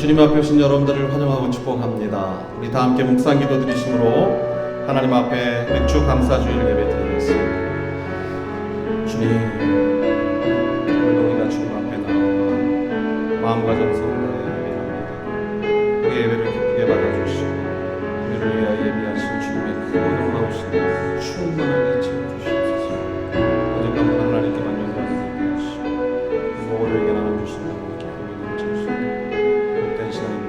주님 앞에 오신 여러분들을 환영하고 축복합니다. 우리 다 함께 묵상 기도 드리심으로 하나님 앞에 맥주 감사주일 예배 드리겠습니다. 주님, 오늘 우리가 주님 앞에 나와 마음과 정성을 다해 예배합니다. 우리 예배를 기쁘게 받아주시고 우리를 위하여 예비하신 주님의 크고 놀라우신 충만하게 채워주시옵소서. 오직감은 하나님께만 영광을 드리시고 모든 에게 나눠 주신다고 기쁨이 넘칠 수 있는 복된 시간입니다.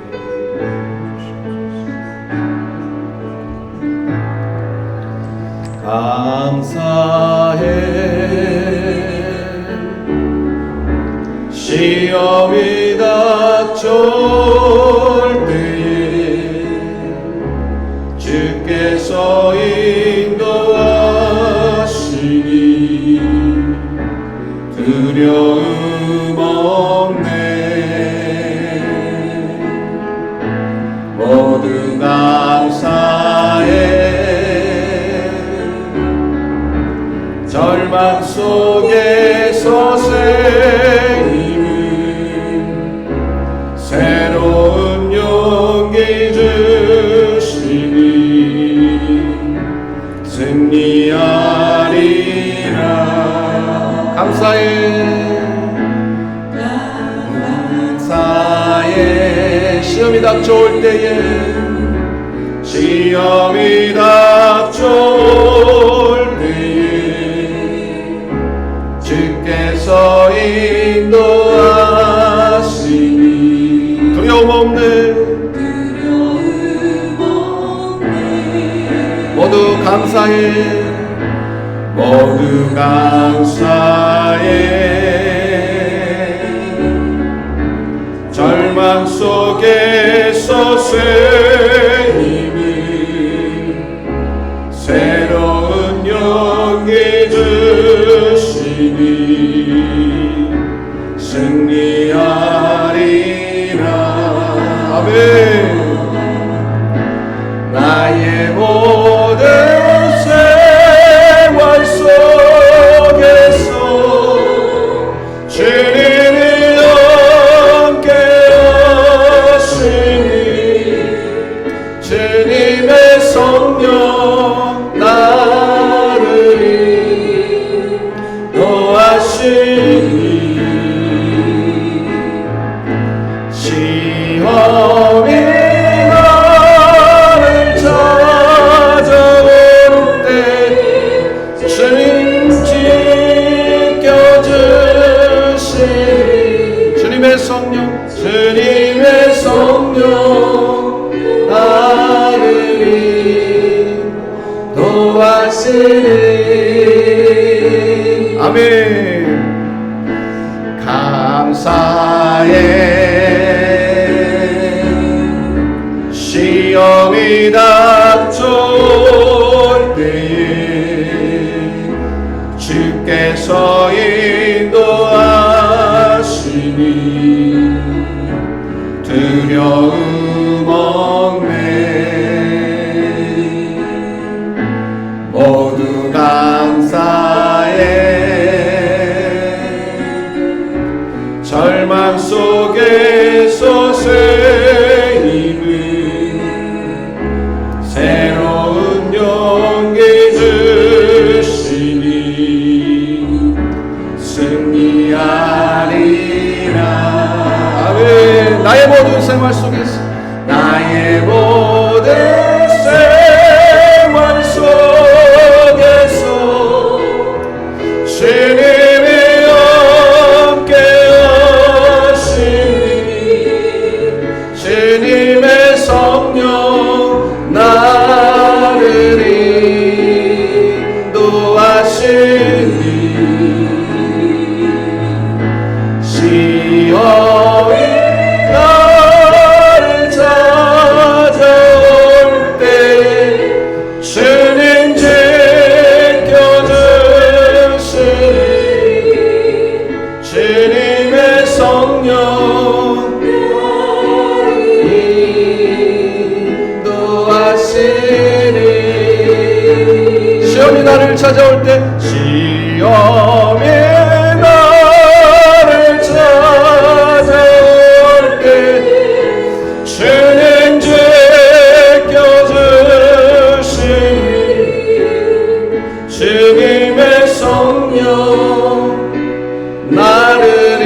감사해 시험이 닥쳐올 때에 주께서 인도하시니 두려움 없네. 모두 감사해 절망 속에서 새 힘을 새로운 용기 주시니 승리하리라. 감사해 감사해 시험이 닥쳐올 때에 시험이 닥쳐올 때에 주께서 인도하시니 두려움 없네. 모두 감사해 모두 감사해 절망 속에서 새 힘을 새로운 용기 주시니 승리하리라. 아멘. 나의 모든 생활 속에서 주님이 함께 하시니 주님의 성령 나를 인도하시니 시험이 나를 찾아올 때 주님 지켜주시니 주님의 성령 주님의 성령 나를 인도하시니 아멘. 감사해 시험이 닥쳐올 때에 주께서 인도하시니 두려움 없네. 모두 감사해 절망 속에서 새 힘을 새로운 용기 주시니 승리하리라. 아멘. 나의 모든 생활 속에서 나의 모든 생활 속에서 주님이 함께 하시니 주님의 성령 나를 인도하시니 시험이 나를 찾아올 때 주님 지켜주시니 주님의 성령 인도하시니 시험이 나를 찾아올 때 시험이 나를 찾아올 때 성령 나를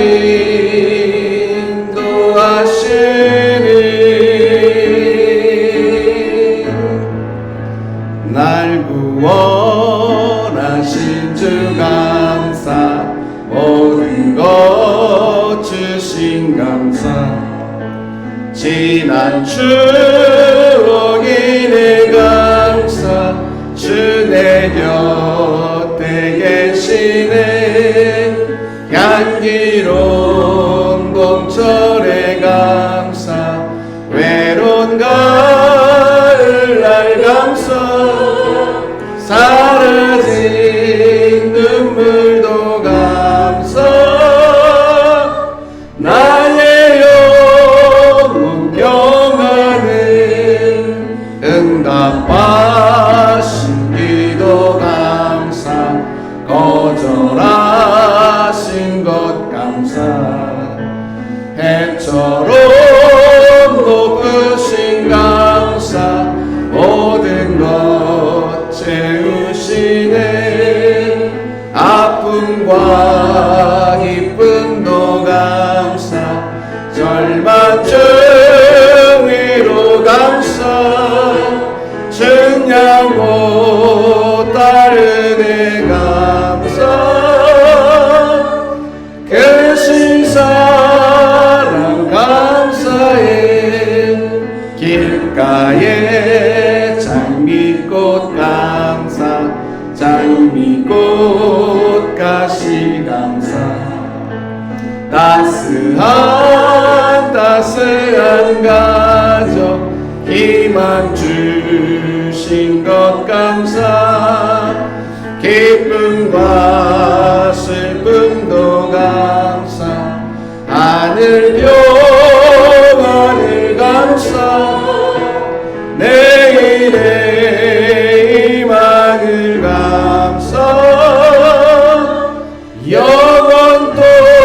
인도하시니 날 구원하신 주 감사 모든 것 주신 감사 지난 추억이네 감사 주 내 곁에 계시네 향기로운 봄철에 감사 외로운 가을날 감사 사라진 눈물도 감사 나의 영혼 평안을 응답하신 기도 감사 거절하신 것 감사 해처럼 높으신 감사 모든 것 채우시네 아픔과 기쁨도 감사 절망 중위로 감사 증량 못 따르네 감사 그 신사랑 감사해 길가에 장미꽃 감사 장미꽃 가시 감사 따스한 가족 희망 주신 것 감사 기쁨과 슬픔도 감사 하늘 평안을 감사 내일의 희망을 감사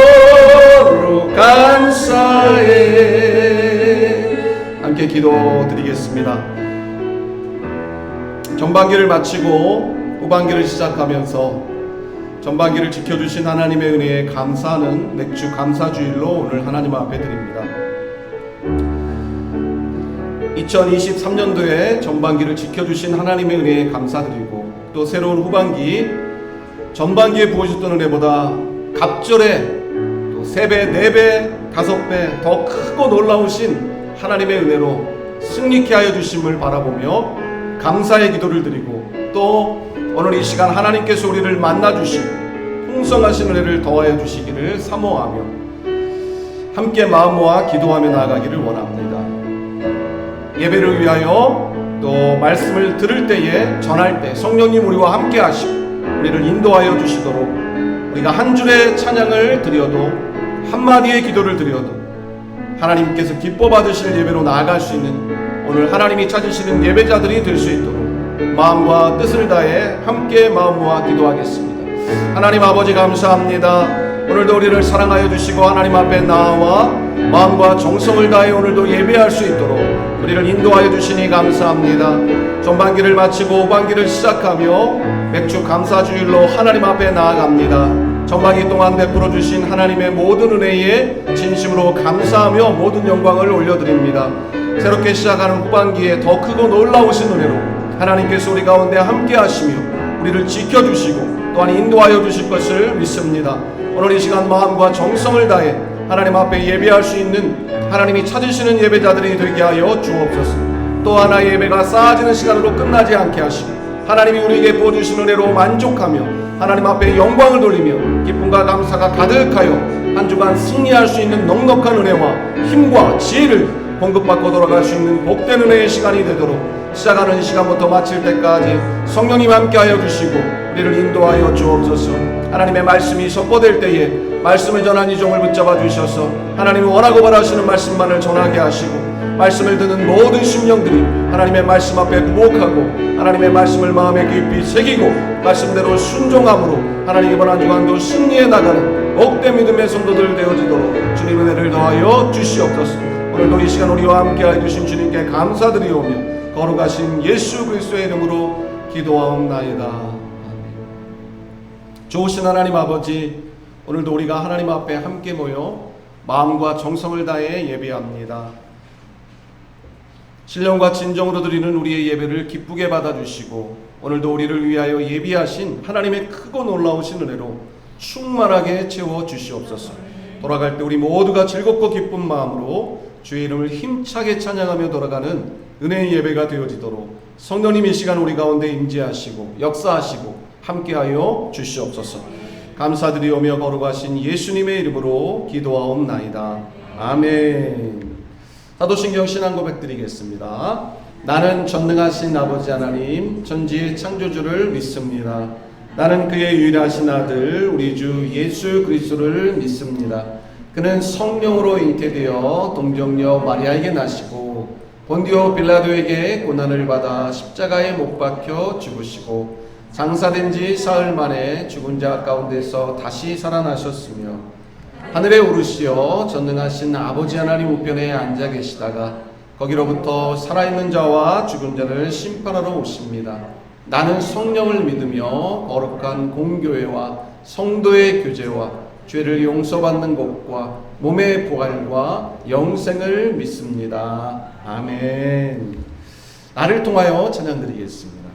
영원토록 감사해. 함께 기도드리겠습니다. 전반기를 마치고 후반기를 시작하면서 전반기를 지켜주신 하나님의 은혜에 감사하는 맥주 감사주일로 오늘 하나님 앞에 드립니다. 2023년도에 전반기를 지켜주신 하나님의 은혜에 감사드리고 또 새로운 후반기 전반기에 부어주셨던 은혜보다 갑절에 또 3배, 4배, 5배 더 크고 놀라우신 하나님의 은혜로 승리케 하여 주심을 바라보며 감사의 기도를 드리고 또 오늘 이 시간 하나님께서 우리를 만나주시고 풍성하신 은혜를 더하여 주시기를 사모하며 함께 마음 모아 기도하며 나아가기를 원합니다. 예배를 위하여 또 말씀을 들을 때에 전할 때 성령님 우리와 함께 하시고 우리를 인도하여 주시도록 우리가 한 줄의 찬양을 드려도 한마디의 기도를 드려도 하나님께서 기뻐 받으실 예배로 나아갈 수 있는 오늘 하나님이 찾으시는 예배자들이 될 수 있도록 마음과 뜻을 다해 함께 마음 모아 기도하겠습니다. 하나님 아버지 감사합니다. 오늘도 우리를 사랑하여 주시고 하나님 앞에 나와 마음과 정성을 다해 오늘도 예배할 수 있도록 우리를 인도하여 주시니 감사합니다. 전반기를 마치고 후반기를 시작하며 맥주 감사주일로 하나님 앞에 나아갑니다. 전반기 동안 베풀어 주신 하나님의 모든 은혜에 진심으로 감사하며 모든 영광을 올려드립니다. 새롭게 시작하는 후반기에 더 크고 놀라우신 은혜로 하나님께서 우리 가운데 함께 하시며 우리를 지켜주시고 또한 인도하여 주실 것을 믿습니다. 오늘 이 시간 마음과 정성을 다해 하나님 앞에 예배할 수 있는 하나님이 찾으시는 예배자들이 되게 하여 주옵소서. 또 하나의 예배가 쌓아지는 시간으로 끝나지 않게 하시고 하나님이 우리에게 부어주신 은혜로 만족하며 하나님 앞에 영광을 돌리며 기쁨과 감사가 가득하여 한 주간 승리할 수 있는 넉넉한 은혜와 힘과 지혜를 공급받고 돌아갈 수 있는 복된 은혜의 시간이 되도록 시작하는 시간부터 마칠 때까지 성령님 함께하여 주시고 우리를 인도하여 주옵소서. 하나님의 말씀이 선포될 때에 말씀을 전한 이 종을 붙잡아 주셔서 하나님이 원하고 바라시는 말씀만을 전하게 하시고 말씀을 듣는 모든 심령들이 하나님의 말씀 앞에 부복하고 하나님의 말씀을 마음에 깊이 새기고 말씀대로 순종함으로 하나님 이번 한 주간도 승리해 나가는 복된 믿음의 성도들 되어지도록 주님 은혜를 더하여 주시옵소서. 오늘도 이 시간 우리와 함께하여 주신 주님께 감사드리오며 거룩하신 예수 그리스도의 이름으로 기도하옵나이다. 좋으신 하나님 아버지, 오늘도 우리가 하나님 앞에 함께 모여 마음과 정성을 다해 예배합니다. 신령과 진정으로 드리는 우리의 예배를 기쁘게 받아주시고 오늘도 우리를 위하여 예비하신 하나님의 크고 놀라우신 은혜로 충만하게 채워주시옵소서. 돌아갈 때 우리 모두가 즐겁고 기쁜 마음으로 주의 이름을 힘차게 찬양하며 돌아가는 은혜의 예배가 되어지도록 성령님 이 시간 우리 가운데 임재하시고 역사하시고 함께하여 주시옵소서. 감사드리오며 거룩하신 예수님의 이름으로 기도하옵나이다. 아멘. 사도신경 신앙 고백 드리겠습니다. 나는 전능하신 아버지 하나님 천지의 창조주를 믿습니다. 나는 그의 유일하신 아들 우리 주 예수 그리스도를 믿습니다. 그는 성령으로 잉태되어 동정녀 마리아에게 나시고 본디오 빌라도에게 고난을 받아 십자가에 못 박혀 죽으시고 장사된 지 사흘 만에 죽은 자 가운데서 다시 살아나셨으며 하늘에 오르시어 전능하신 아버지 하나님 우편에 앉아 계시다가 거기로부터 살아있는 자와 죽은 자를 심판하러 오십니다. 나는 성령을 믿으며 거룩한 공교회와 성도의 교제와 죄를 용서받는 것과 몸의 부활과 영생을 믿습니다. 아멘. 나를 통하여 찬양드리겠습니다.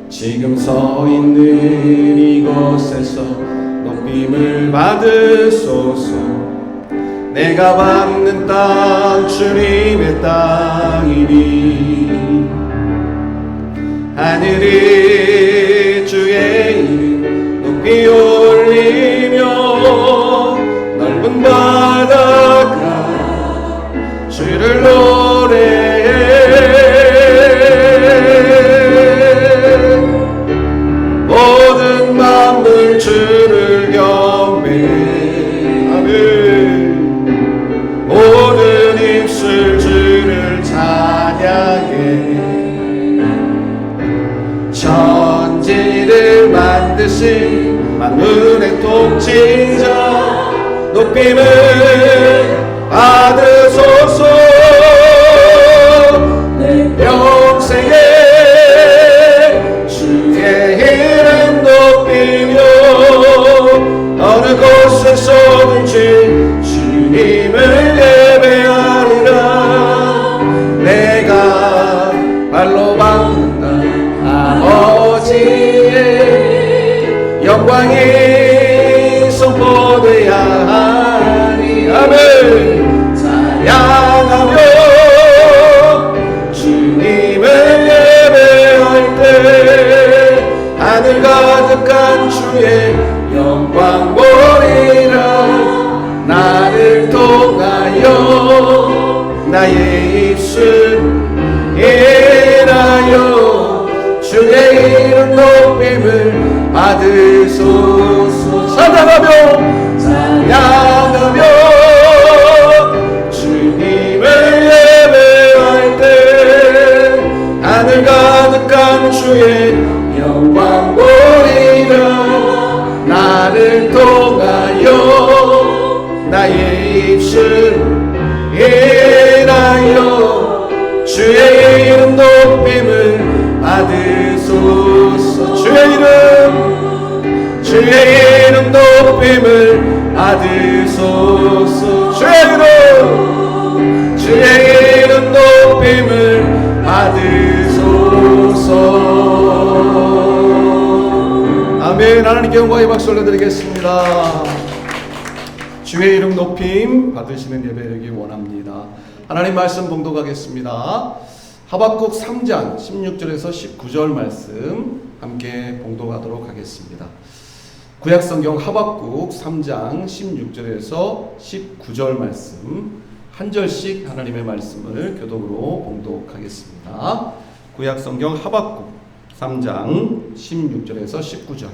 지금 서 있는 이곳에서 높임을 받으소서. 내가 밟는 땅 주님의 땅이니 하늘이 주의 이름 높이 올리며 넓은 바다가 주를 노래해. 모든 만물 주를 경배해. 아멘. 모든 입술 주를 찬양해. 천지를 만드신 만물의 통치자 높임을 받으소서. 내 평생에 주의 이름 높이며 어느 곳에서든지 주님을 예배하리라. 내가 발로 밟는다 아버지의 영광이 선포되어야 하니. 아멘. 찬양하며 주님을 예배할 때 하늘 가득한 주의 영광 보리라. 나를 통하여 나의 입술 인하여 주의 이름 높임을 받으소서. 찬양하며 주님을 예배할 때 하늘 가득한 주의 영광 보리라. 나를 통하여 나의 입술 인하여 주의 이름 높임을 받으소서. 주의 이름 높임을 받으소서. 주의 이름 높임을 받으소서. 아멘. 하나님께 영광의 박수 올려드리겠습니다. 주의 이름 높임 받으시는 예배 되기 원합니다. 하나님 말씀 봉독하겠습니다. 하박국 3장 16절에서 19절 말씀 함께 봉독하도록 하겠습니다. 구약성경 하박국 3장 16절에서 19절 말씀 한 절씩 하나님의 말씀을 교독으로 봉독하겠습니다. 구약성경 하박국 3장 16절에서 19절.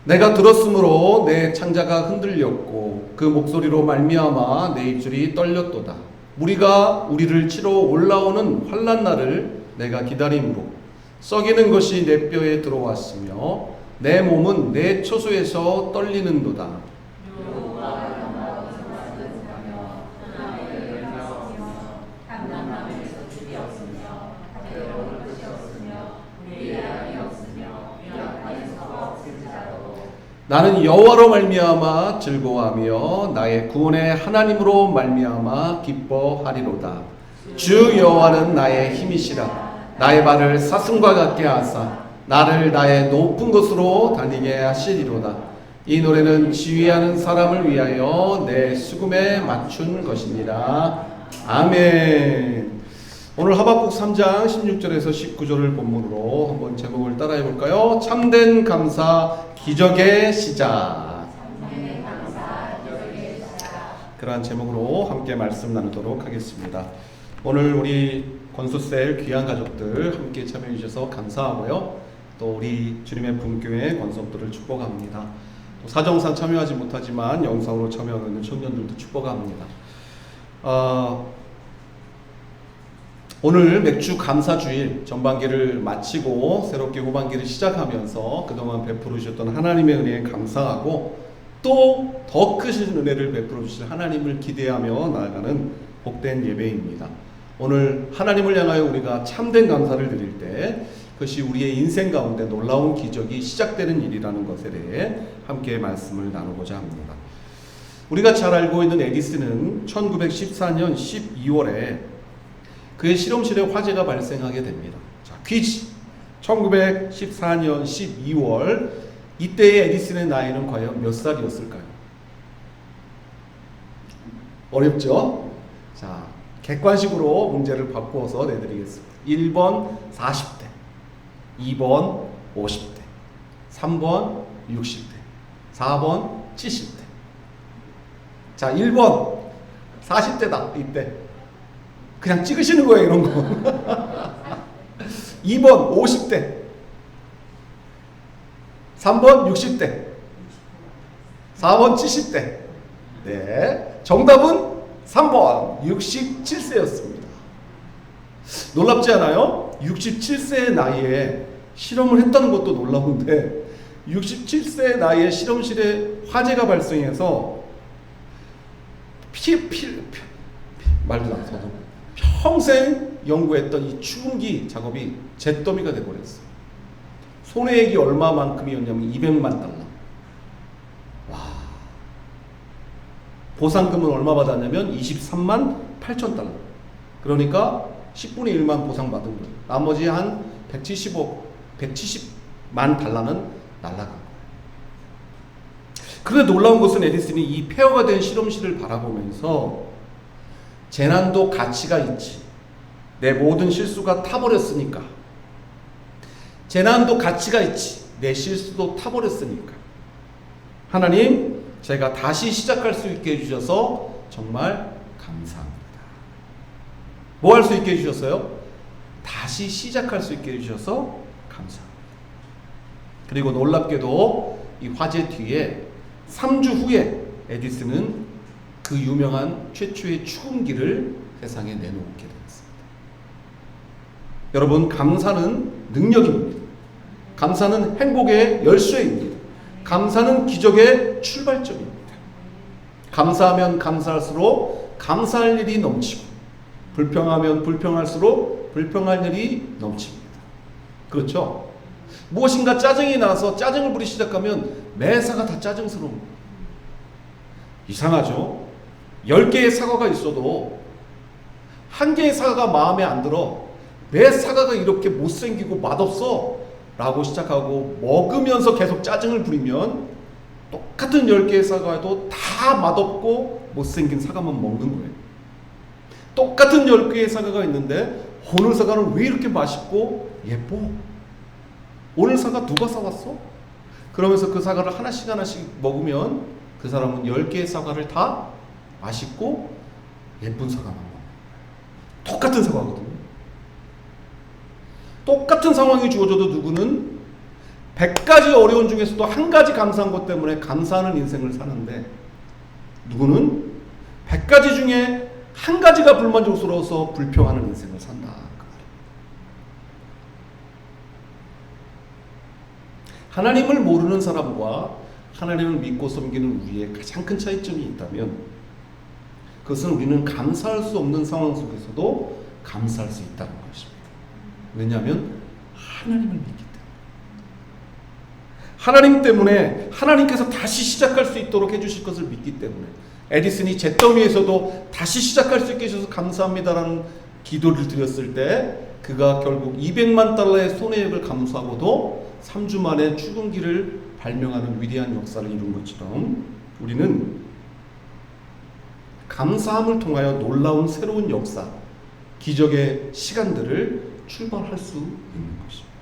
내가 들었으므로 내 창자가 흔들렸고 그 목소리로 말미암아 내 입술이 떨렸도다. 무리가 우리를 치러 올라오는 환난 날을 내가 기다림으로 썩이는 것이 내 뼈에 들어왔으며 내 몸은 내 처소에서 떨리는도다. 나는 여호와로 말미암아 즐거워하며 나의 구원의 하나님으로 말미암아 기뻐하리로다. 주 여호와는 나의 힘이시라. 나의 발을 사슴과 같게 하사 나를 나의 높은 곳으로 다니게 하시리로다. 이 노래는 지휘하는 사람을 위하여 내 수금에 맞춘 것이니라. 아멘. 오늘 하박국 3장 16절에서 19절을 본문으로 한번 제목을 따라해 볼까요? 참된 감사 기적의 시작. 그러한 제목으로 함께 말씀 나누도록 하겠습니다. 오늘 우리 권수셀 귀한 가족들 함께 참여해 주셔서 감사하고요. 또 우리 주님의 분교회 권속들을 축복합니다. 또 사정상 참여하지 못하지만 영상으로 참여하는 청년들도 축복합니다. 오늘 맥주 감사주일 전반기를 마치고 새롭게 후반기를 시작하면서 그동안 베풀어 주셨던 하나님의 은혜에 감사하고 또 더 크신 은혜를 베풀어 주실 하나님을 기대하며 나아가는 복된 예배입니다. 오늘 하나님을 향하여 우리가 참된 감사를 드릴 때 그것이 우리의 인생 가운데 놀라운 기적이 시작되는 일이라는 것에 대해 함께 말씀을 나누고자 합니다. 우리가 잘 알고 있는 에디슨은 1914년 12월에 그의 실험실에 화재가 발생하게 됩니다. 자, 퀴즈. 1914년 12월 이때의 에디슨의 나이는 과연 몇 살이었을까요? 어렵죠? 자, 객관식으로 문제를 바꾸어서 내드리겠습니다. 1번 40대, 2번 50대, 3번 60대, 4번 70대. 자, 1번 40대다 이때. 그냥 찍으시는 거예요, 이런 거. 2번 50대, 3번 60대, 4번 70대. 네, 정답은 3번 67세였습니다. 놀랍지 않아요? 67세의 나이에 실험을 했다는 것도 놀라운데 67세의 나이에 실험실에 화재가 발생해서 말도 나서 평생 연구했던 이 추궁기 작업이 잿더미가 돼버렸어요. 손해액이 얼마만큼이었냐면 200만 달러. 와. 보상금은 얼마 받았냐면 23만 8천 달러. 그러니까 10분의 1만 보상받은 거예요. 나머지 한 170만 달러는 날라간 거예요. 그런데 놀라운 것은 에디슨이 이 폐허가 된 실험실을 바라보면서 재난도 가치가 있지. 내 모든 실수가 타버렸으니까. 재난도 가치가 있지. 내 실수도 타버렸으니까. 하나님, 제가 다시 시작할 수 있게 해주셔서 정말 감사합니다. 뭐 할 수 있게 해주셨어요? 다시 시작할 수 있게 해주셔서 감사합니다. 그리고 놀랍게도 이 화재 뒤에 3주 후에 에디슨은 그 유명한 최초의 추궁기를 세상에 내놓게 되었습니다. 여러분, 감사는 능력입니다. 감사는 행복의 열쇠입니다. 감사는 기적의 출발점입니다. 감사하면 감사할수록 감사할 일이 넘치고 불평하면 불평할수록 불평할 일이 넘칩니다. 그렇죠? 무엇인가 짜증이 나서 짜증을 부리기 시작하면 매사가 다 짜증스러운 거예요. 이상하죠? 10개의 사과가 있어도 한 개의 사과가 마음에 안 들어. 왜 사과가 이렇게 못생기고 맛없어? 라고 시작하고 먹으면서 계속 짜증을 부리면 똑같은 10개의 사과도 다 맛없고 못생긴 사과만 먹는 거예요. 똑같은 10개의 사과가 있는데 오늘 사과는 왜 이렇게 맛있고 예뻐? 오늘 사과 누가 사왔어? 그러면서 그 사과를 하나씩 먹으면 그 사람은 10개의 사과를 다 맛있고 예쁜 사과만 먹어요. 똑같은 사과거든요. 똑같은 상황이 주어져도 누구는 100가지 어려운 중에서도 한 가지 감사한 것 때문에 감사하는 인생을 사는데 누구는 100가지 중에 한 가지가 불만족스러워서 불평하는 인생을 산다. 하나님을 모르는 사람과 하나님을 믿고 섬기는 우리의 가장 큰 차이점이 있다면 그것은 우리는 감사할 수 없는 상황 속에서도 감사할 수 있다는 것입니다. 왜냐하면 하나님을 믿기 때문에. 하나님 때문에 하나님께서 다시 시작할 수 있도록 해주실 것을 믿기 때문에 에디슨이 잿더미에서도 다시 시작할 수 있게 해주셔서 감사합니다라는 기도를 드렸을 때 그가 결국 $200만 손해액을 감수하고도 3주 만에 출근기를 발명하는 위대한 역사를 이룬 것처럼 우리는 감사함을 통하여 놀라운 새로운 역사, 기적의 시간들을 출발할 수 있는 것입니다.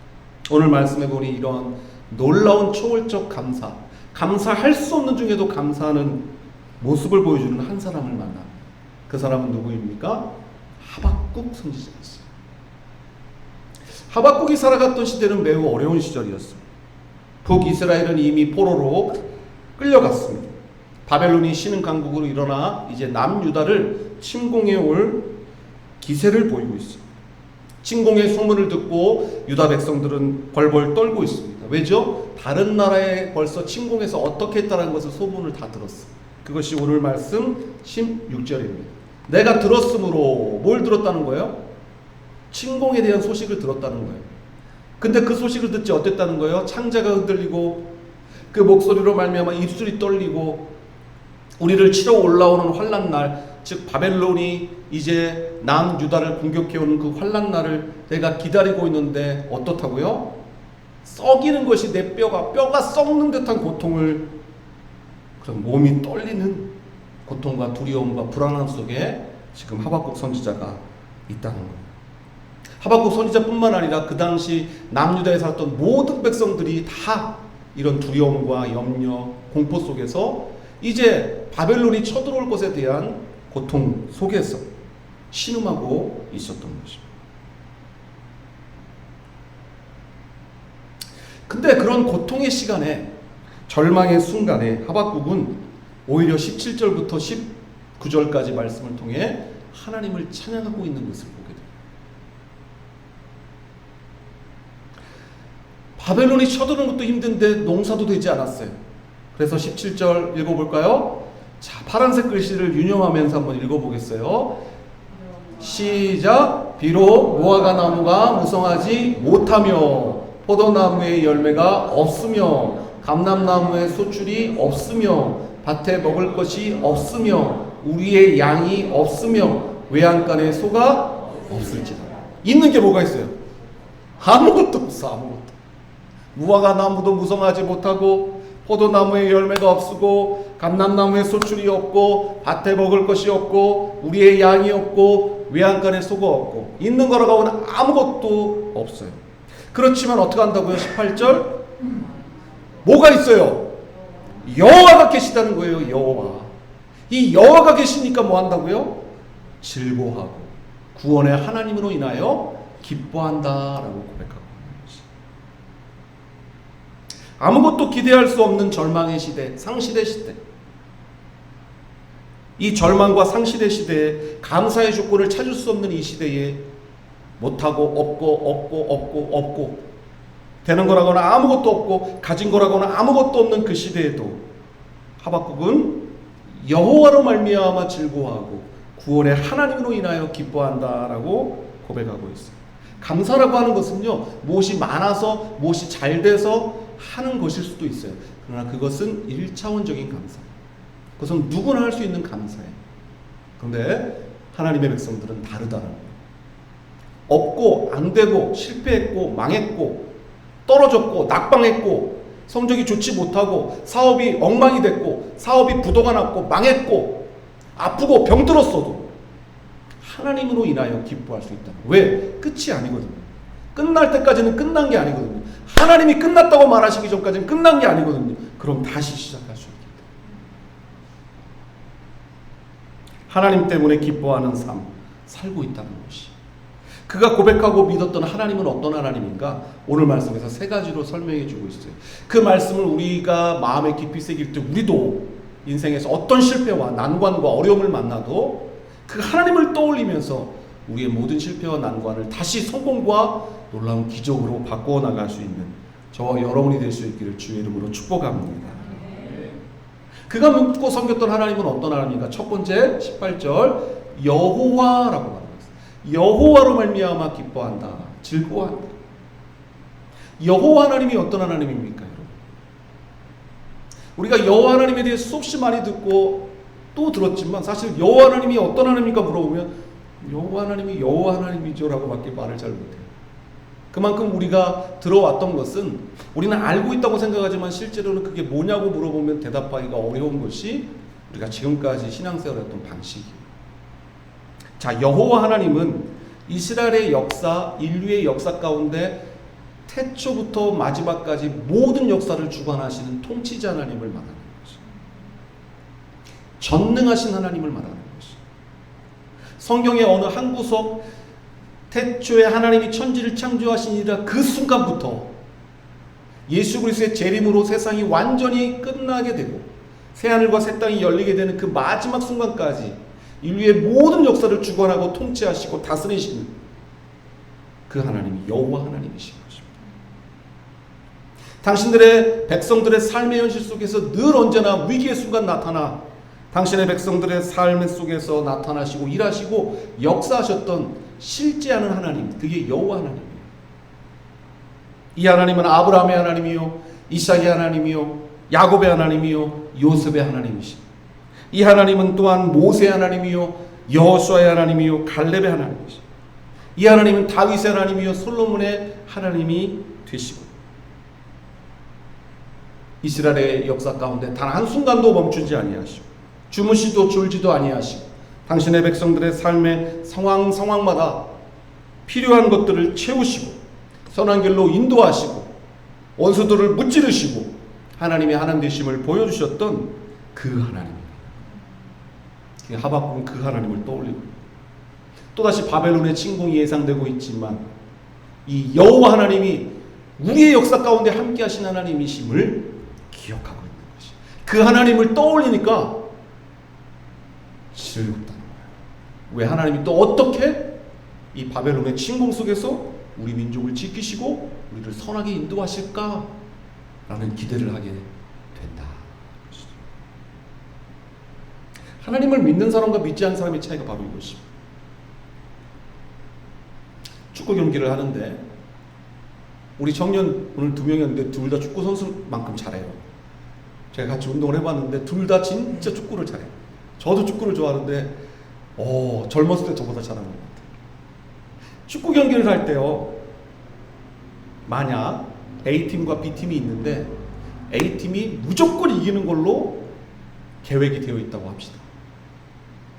오늘 말씀해 보니 이런 놀라운 초월적 감사, 감사할 수 없는 중에도 감사하는 모습을 보여주는 한 사람을 만납니다. 그 사람은 누구입니까? 하박국 선지자였어요. 하박국이 살아갔던 시대는 매우 어려운 시절이었습니다. 북이스라엘은 이미 포로로 끌려갔습니다. 바벨론이 신흥 강국으로 일어나 이제 남유다를 침공해 올 기세를 보이고 있습니다. 침공의 소문을 듣고 유다 백성들은 벌벌 떨고 있습니다. 왜죠? 다른 나라에 벌써 침공해서 어떻게 했다는 것을 소문을 다 들었어요. 그것이 오늘 말씀 16절입니다. 내가 들었으므로 뭘 들었다는 거예요? 침공에 대한 소식을 들었다는 거예요. 근데 그 소식을 듣지 어땠다는 거예요? 창자가 흔들리고 그 목소리로 말미암아 입술이 떨리고 우리를 치러 올라오는 환난 날, 즉 바벨론이 이제 남유다를 공격해오는 그 환난 날을 내가 기다리고 있는데 어떻다고요? 썩이는 것이 내 뼈가 썩는 듯한 고통을, 그런 몸이 떨리는 고통과 두려움과 불안함 속에 지금 하박국 선지자가 있다는 거예요. 하박국 선지자뿐만 아니라 그 당시 남유다에 살았던 모든 백성들이 다 이런 두려움과 염려, 공포 속에서 이제 바벨론이 쳐들어올 것에 대한 고통 속에서 신음하고 있었던 것입니다. 근데 그런 고통의 시간에, 절망의 순간에 하박국은 오히려 17절부터 19절까지 말씀을 통해 하나님을 찬양하고 있는 것을 보게 됩니다. 바벨론이 쳐드는 것도 힘든데 농사도 되지 않았어요. 그래서 17절 읽어볼까요? 자, 파란색 글씨를 유념하면서 한번 읽어보겠어요. 시작. 비록 무화과 나무가 무성하지 못하며 포도나무의 열매가 없으며 감람나무의 소출이 없으며 밭에 먹을 것이 없으며 우리의 양이 없으며 외양간에 소가 없을지라. 있는 게 뭐가 있어요? 아무것도 없어. 아무것도. 무화과 나무도 무성하지 못하고 포도나무의 열매도 없고 감람나무의 소출이 없고 밭에 먹을 것이 없고 우리의 양이 없고 외양간에 소가 없고 있는 거라고 하면 아무것도 없어요. 그렇지만 어떻게 한다고요? 18절 뭐가 있어요? 여호와가 계시다는 거예요. 여호와. 이 여호와가 계시니까 뭐 한다고요? 즐거워하고 구원의 하나님으로 인하여 기뻐한다라고 고백하고 있는 것이. 아무것도 기대할 수 없는 절망의 시대, 상시대 시대. 이 절망과 상시대 시대에 감사의 조건을 찾을 수 없는 이 시대에 못하고 없고 되는 거라고는 아무것도 없고 가진 거라고는 아무것도 없는 그 시대에도 하박국은 여호와로 말미암아 즐거워하고 구원의 하나님으로 인하여 기뻐한다라고 고백하고 있어요. 감사라고 하는 것은요, 무엇이 많아서 무엇이 잘 돼서 하는 것일 수도 있어요. 그러나 그것은 1차원적인 감사. 그것은 누구나 할 수 있는 감사예요. 그런데 하나님의 백성들은 다르다는 거예요. 없고 안 되고 실패했고 망했고 떨어졌고 낙방했고 성적이 좋지 못하고 사업이 엉망이 됐고 사업이 부도가 났고 망했고 아프고 병들었어도 하나님으로 인하여 기뻐할 수 있다. 왜? 끝이 아니거든요. 끝날 때까지는 끝난 게 아니거든요. 하나님이 끝났다고 말하시기 전까지는 끝난 게 아니거든요. 그럼 다시 시작할 수 있다. 하나님 때문에 기뻐하는 삶 살고 있다는 것이, 그가 고백하고 믿었던 하나님은 어떤 하나님인가? 오늘 말씀에서 세 가지로 설명해 주고 있어요. 그 말씀을 우리가 마음에 깊이 새길 때 우리도 인생에서 어떤 실패와 난관과 어려움을 만나도 그 하나님을 떠올리면서 우리의 모든 실패와 난관을 다시 성공과 놀라운 기적으로 바꾸어 나갈 수 있는 저와 여러분이 될 수 있기를 주의 이름으로 축복합니다. 그가 묻고 섬겼던 하나님은 어떤 하나님입니까? 첫 번째 18절 여호와라고 말합니다. 여호와로 말미암아 기뻐한다, 즐거워한다. 여호와 하나님이 어떤 하나님입니까, 여러분? 우리가 여호와 하나님에 대해 수없이 많이 듣고 또 들었지만 사실 여호와 하나님이 어떤 하나님입니까 물어보면 여호와 하나님이 여호와 하나님이죠 라고 밖에 말을 잘 못해요. 그만큼 우리가 들어왔던 것은 우리는 알고 있다고 생각하지만 실제로는 그게 뭐냐고 물어보면 대답하기가 어려운 것이 우리가 지금까지 신앙생활했던 방식이에요. 자, 여호와 하나님은 이스라엘의 역사, 인류의 역사 가운데 태초부터 마지막까지 모든 역사를 주관하시는 통치자 하나님을 말하는 것이죠. 전능하신 하나님을 말하는 것이죠. 성경의 어느 한 구석 태초에 하나님이 천지를 창조하시니라 그 순간부터 예수 그리스도의 재림으로 세상이 완전히 끝나게 되고 새하늘과 새 땅이 열리게 되는 그 마지막 순간까지 인류의 모든 역사를 주관하고 통치하시고 다스리시는 그 하나님이 여호와 하나님이신 것입니다. 당신들의 백성들의 삶의 현실 속에서 늘 언제나 위기의 순간 나타나 당신의 백성들의 삶 속에서 나타나시고 일하시고 역사하셨던 실제하는 하나님, 그게 여호와 하나님이에요. 이 하나님은 아브라함의 하나님이요, 이삭의 하나님이요, 야곱의 하나님이요, 요셉의 하나님이십니다. 이 하나님은 또한 모세의 하나님이요, 여호수아의 하나님이요, 갈렙의 하나님이십니다. 이 하나님은 다윗의 하나님이요, 솔로몬의 하나님이 되시고 이스라엘의 역사 가운데 단 한순간도 멈추지 아니하시고 주무시도 졸지도 아니하시고 당신의 백성들의 삶의 상황마다 필요한 것들을 채우시고 선한 길로 인도하시고 원수들을 무찌르시고 하나님의 하나님 되심을 보여주셨던 그 하나님입니다. 하박국은 그 하나님을 떠올리고 또다시 바벨론의 침공이 예상되고 있지만 이 여호와 하나님이 우리의 역사 가운데 함께 하신 하나님이심을 기억하고 있는 것이, 그 하나님을 떠올리니까 즐겁다는 거예요. 왜 하나님이 또 어떻게 이 바벨론의 침공 속에서 우리 민족을 지키시고 우리를 선하게 인도하실까? 라는 기대를 하게 된다. 하나님을 믿는 사람과 믿지 않는 사람의 차이가 바로 이것입니다. 축구 경기를 하는데 우리 청년 오늘 2명이었는데 둘 다 축구 선수만큼 잘해요. 제가 같이 운동을 해봤는데 둘 다 진짜 축구를 잘해요. 저도 축구를 좋아하는데 젊었을 때 저보다 잘하는 것 같아요. 축구 경기를 할 때요, 만약 A팀과 B팀이 있는데 A팀이 무조건 이기는 걸로 계획이 되어 있다고 합시다.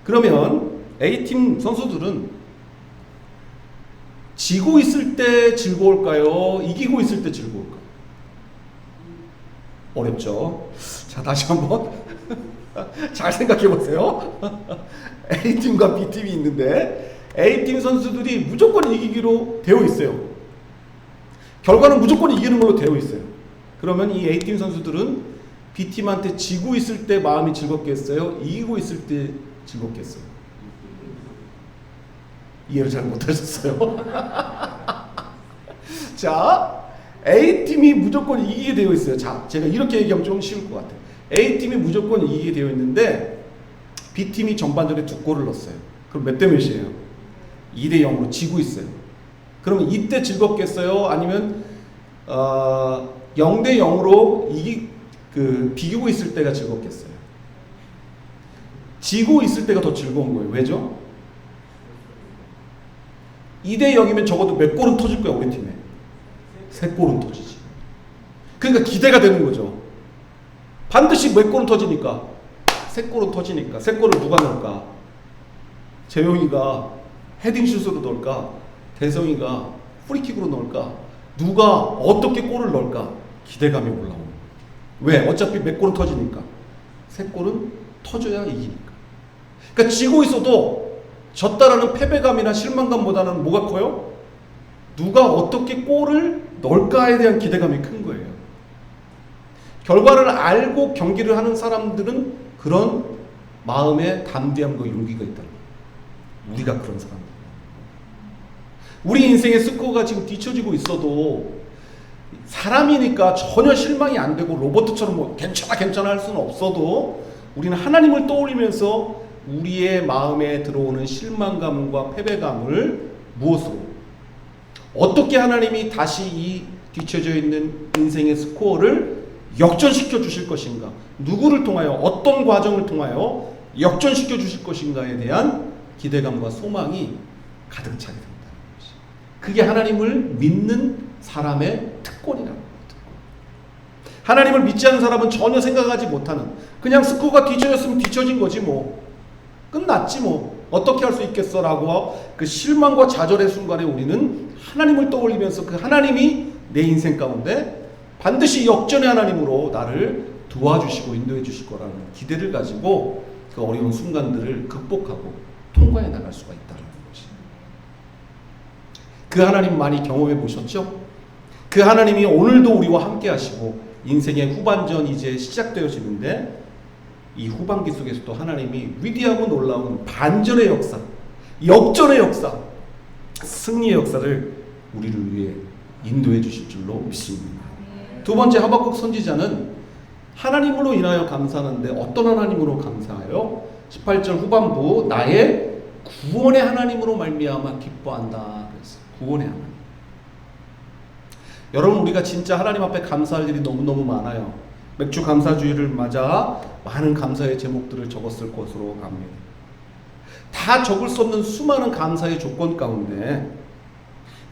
그러면 A팀 선수들은 지고 있을 때 즐거울까요? 이기고 있을 때 즐거울까요? 어렵죠? 자, 다시 한번 잘 생각해 보세요. A팀과 B팀이 있는데 A팀 선수들이 무조건 이기기로 되어 있어요. 결과는 무조건 이기는 걸로 되어 있어요. 그러면 이 A팀 선수들은 B팀한테 지고 있을 때 마음이 즐겁겠어요? 이기고 있을 때 즐겁겠어요? 이해를 잘 못하셨어요. 자, A팀이 무조건 이기게 되어 있어요. 자, 제가 이렇게 얘기하면 좀 쉬울 것 같아요. A팀이 무조건 이기게 되어 있는데 B팀이 전반전에 2골을 넣었어요. 그럼 몇 대 몇이에요? 2대 0으로 지고 있어요. 그러면 이때 즐겁겠어요? 아니면 0대 0으로 비기고 있을 때가 즐겁겠어요? 지고 있을 때가 더 즐거운 거예요. 왜죠? 2대 0이면 적어도 몇 골은 터질 거야, 우리 팀에? 3골은 터지지. 그러니까 기대가 되는 거죠. 반드시 몇 골은 터지니까? 3골은 터지니까. 3골을 누가 넣을까? 재용이가 헤딩슛으로 넣을까? 대성이가 프리킥으로 넣을까? 누가 어떻게 골을 넣을까? 기대감이 올라오는 거예요. 왜? 어차피 몇 골은 터지니까. 3골은 터져야 이기니까. 그러니까 지고 있어도 졌다라는 패배감이나 실망감보다는 뭐가 커요? 누가 어떻게 골을 넣을까에 대한 기대감이 큰 거예요. 결과를 알고 경기를 하는 사람들은 그런 마음의 담대함과 용기가 있다는 거예요. 우리가 그런 사람들. 우리 인생의 스코어가 지금 뒤처지고 있어도 사람이니까 전혀 실망이 안 되고 로봇처럼 뭐 괜찮아 할 수는 없어도 우리는 하나님을 떠올리면서 우리의 마음에 들어오는 실망감과 패배감을 무엇으로, 어떻게 하나님이 다시 이 뒤쳐져 있는 인생의 스코어를 역전시켜 주실 것인가, 누구를 통하여, 어떤 과정을 통하여 역전시켜 주실 것인가에 대한 기대감과 소망이 가득 차게 된다는 것이, 그게 하나님을 믿는 사람의 특권이라는 거예요. 하나님을 믿지 않는 사람은 전혀 생각하지 못하는, 그냥 스코어가 뒤쳐졌으면 뒤쳐진 거지 뭐, 끝났지 뭐, 어떻게 할 수 있겠어 라고 그 실망과 좌절의 순간에 우리는 하나님을 떠올리면서 그 하나님이 내 인생 가운데 반드시 역전의 하나님으로 나를 도와주시고 인도해 주실 거라는 기대를 가지고 그 어려운 순간들을 극복하고 통과해 나갈 수가 있다는 것이, 그 하나님 많이 경험해 보셨죠? 그 하나님이 오늘도 우리와 함께 하시고 인생의 후반전이 이제 시작되어지는데, 이 후반기 속에서도 하나님이 위대하고 놀라운 반전의 역사, 역전의 역사, 승리의 역사를 우리를 위해 인도해 주실 줄로 믿습니다. 두 번째, 하박국 선지자는 하나님으로 인하여 감사하는데 어떤 하나님으로 감사해요? 18절 후반부, 나의 구원의 하나님으로 말미암아 기뻐한다 그랬어요. 구원의 하나님. 여러분, 우리가 진짜 하나님 앞에 감사할 일이 너무너무 많아요. 맥주 감사주의를 맞아 많은 감사의 제목들을 적었을 것으로 갑니다. 다 적을 수 없는 수많은 감사의 조건 가운데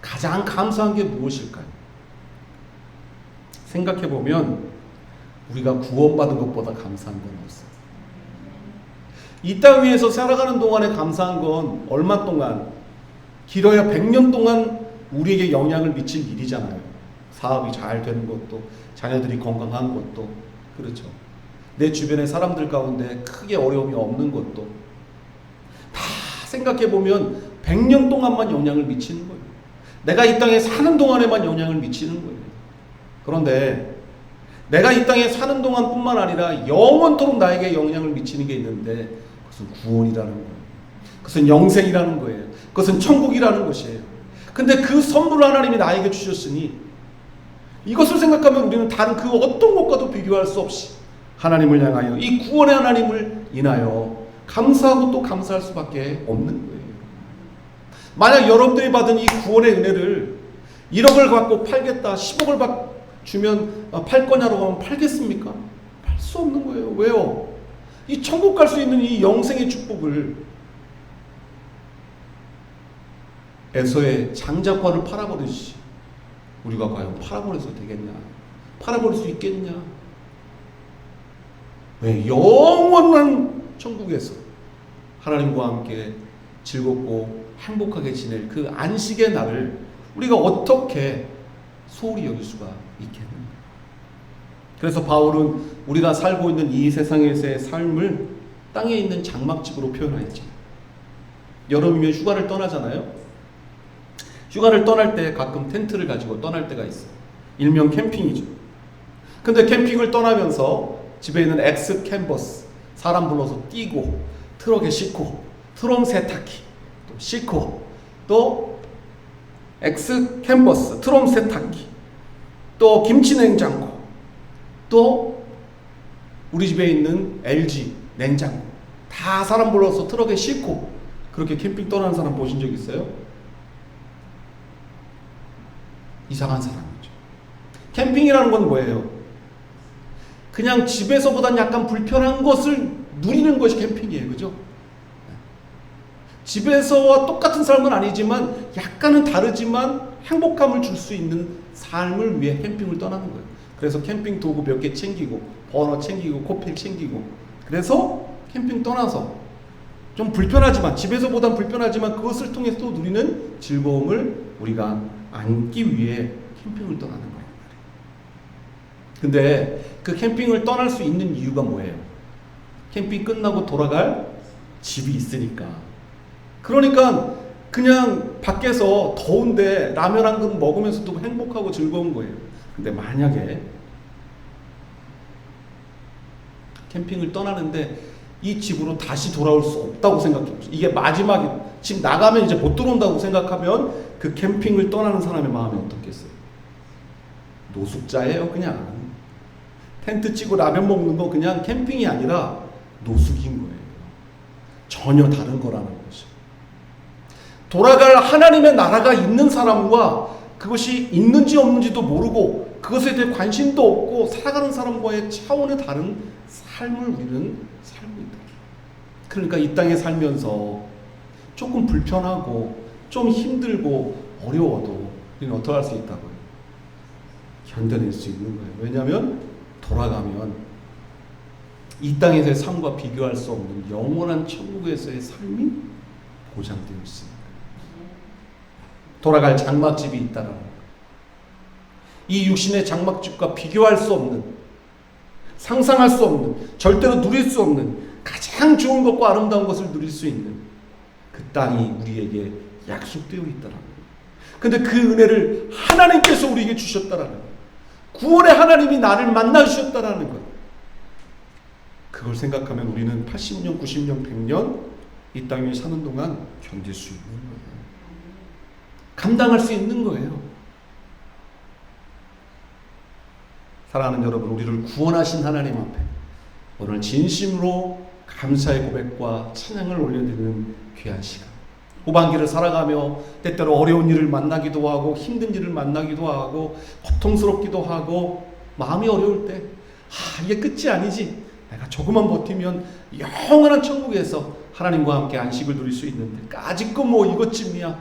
가장 감사한 게 무엇일까요? 생각해보면 우리가 구원받은 것보다 감사한 건 없어요. 이 땅 위에서 살아가는 동안에 감사한 건 얼마 동안? 길어야 100년 동안 우리에게 영향을 미칠 일이잖아요. 사업이 잘 되는 것도, 자녀들이 건강한 것도, 그렇죠. 내 주변의 사람들 가운데 크게 어려움이 없는 것도, 다 생각해보면 100년 동안만 영향을 미치는 거예요. 내가 이 땅에 사는 동안에만 영향을 미치는 거예요. 그런데 내가 이 땅에 사는 동안 뿐만 아니라 영원토록 나에게 영향을 미치는 게 있는데, 그것은 구원이라는 거예요. 그것은 영생이라는 거예요. 그것은 천국이라는 것이에요. 근데 그 선물을 하나님이 나에게 주셨으니 이것을 생각하면 우리는 다른 그 어떤 것과도 비교할 수 없이 하나님을 향하여, 이 구원의 하나님을 인하여 감사하고 또 감사할 수밖에 없는 거예요. 만약 여러분들이 받은 이 구원의 은혜를 1억을 갖고 팔겠다, 10억을 주면 팔 거냐라고 하면 팔겠습니까? 팔 수 없는 거예요. 왜요? 이 천국 갈 수 있는 이 영생의 축복을 에서의 장자과를 팔아버리시, 우리가 과연 팔아버려서 되겠냐? 팔아버릴 수 있겠냐? 왜? 영원한 천국에서 하나님과 함께 즐겁고 행복하게 지낼 그 안식의 날을 우리가 어떻게 소홀히 여길 수가 있겠는가? 그래서 바울은 우리가 살고 있는 이 세상에서의 삶을 땅에 있는 장막집으로 표현하였지. 여름이면 휴가를 떠나잖아요. 휴가를 떠날 때 가끔 텐트를 가지고 떠날 때가 있어요. 일명 캠핑이죠. 근데 캠핑을 떠나면서 집에 있는 엑스 캔버스, 사람 불러서 띄고 트럭에 싣고 트럭 세탁기 또 싣고 또 엑스 캔버스, 트럭 세탁기, 또 김치 냉장고, 또 우리 집에 있는 LG 냉장고, 다 사람 불러서 트럭에 싣고 그렇게 캠핑 떠나는 사람 보신 적 있어요? 이상한 사람이죠. 캠핑이라는 건 뭐예요? 그냥 집에서보단 약간 불편한 것을 누리는 것이 캠핑이에요. 그죠? 집에서와 똑같은 삶은 아니지만 약간은 다르지만 행복감을 줄 수 있는 삶을 위해 캠핑을 떠나는 거예요. 그래서 캠핑 도구 몇 개 챙기고, 버너 챙기고, 코필 챙기고, 그래서 캠핑 떠나서 좀 불편하지만, 집에서보단 불편하지만 그것을 통해서 또 누리는 즐거움을 우리가 안기 위해 캠핑을 떠나는 거예요. 근데 그 캠핑을 떠날 수 있는 이유가 뭐예요? 캠핑 끝나고 돌아갈 집이 있으니까. 그러니까 그냥 밖에서 더운데 라면 한 그릇 먹으면서도 행복하고 즐거운 거예요. 근데 만약에 캠핑을 떠나는데 이 집으로 다시 돌아올 수 없다고 생각해보세요. 이게 마지막에 집 나가면 이제 못 들어온다고 생각하면 그 캠핑을 떠나는 사람의 마음이 어떻겠어요? 노숙자예요. 그냥 텐트 치고 라면 먹는 거 그냥 캠핑이 아니라 노숙인 거예요. 전혀 다른 거라는 거죠. 돌아갈 하나님의 나라가 있는 사람과 그것이 있는지 없는지도 모르고 그것에 대해 관심도 없고 살아가는 사람과의 차원의 다른 삶을 우리는 살고 있다. 그러니까 이 땅에 살면서 조금 불편하고 좀 힘들고 어려워도 우리는 어떻게 할 수 있다고요? 견뎌낼 수 있는 거예요. 왜냐하면 돌아가면 이 땅에서의 삶과 비교할 수 없는 영원한 천국에서의 삶이 보장되어 있습니다. 돌아갈 장막집이 있다는 것. 이 육신의 장막집과 비교할 수 없는, 상상할 수 없는, 절대로 누릴 수 없는 가장 좋은 것과 아름다운 것을 누릴 수 있는 그 땅이 우리에게 약속되어 있다는 거예요. 근데 그 은혜를 하나님께서 우리에게 주셨다라는 거예요. 구원의 하나님이 나를 만나 주셨다라는 거예요. 그걸 생각하면 우리는 80년, 90년, 100년 이 땅에 사는 동안 견딜 수 있는 거예요. 감당할 수 있는 거예요. 사랑하는 여러분, 우리를 구원하신 하나님 앞에 오늘 진심으로 감사의 고백과 찬양을 올려드리는 귀한 시간. 후반기를 살아가며 때때로 어려운 일을 만나기도 하고 힘든 일을 만나기도 하고 고통스럽기도 하고 마음이 어려울 때 이게 끝이 아니지. 내가 조금만 버티면 영원한 천국에서 하나님과 함께 안식을 누릴 수 있는데 아직도 뭐 이것쯤이야.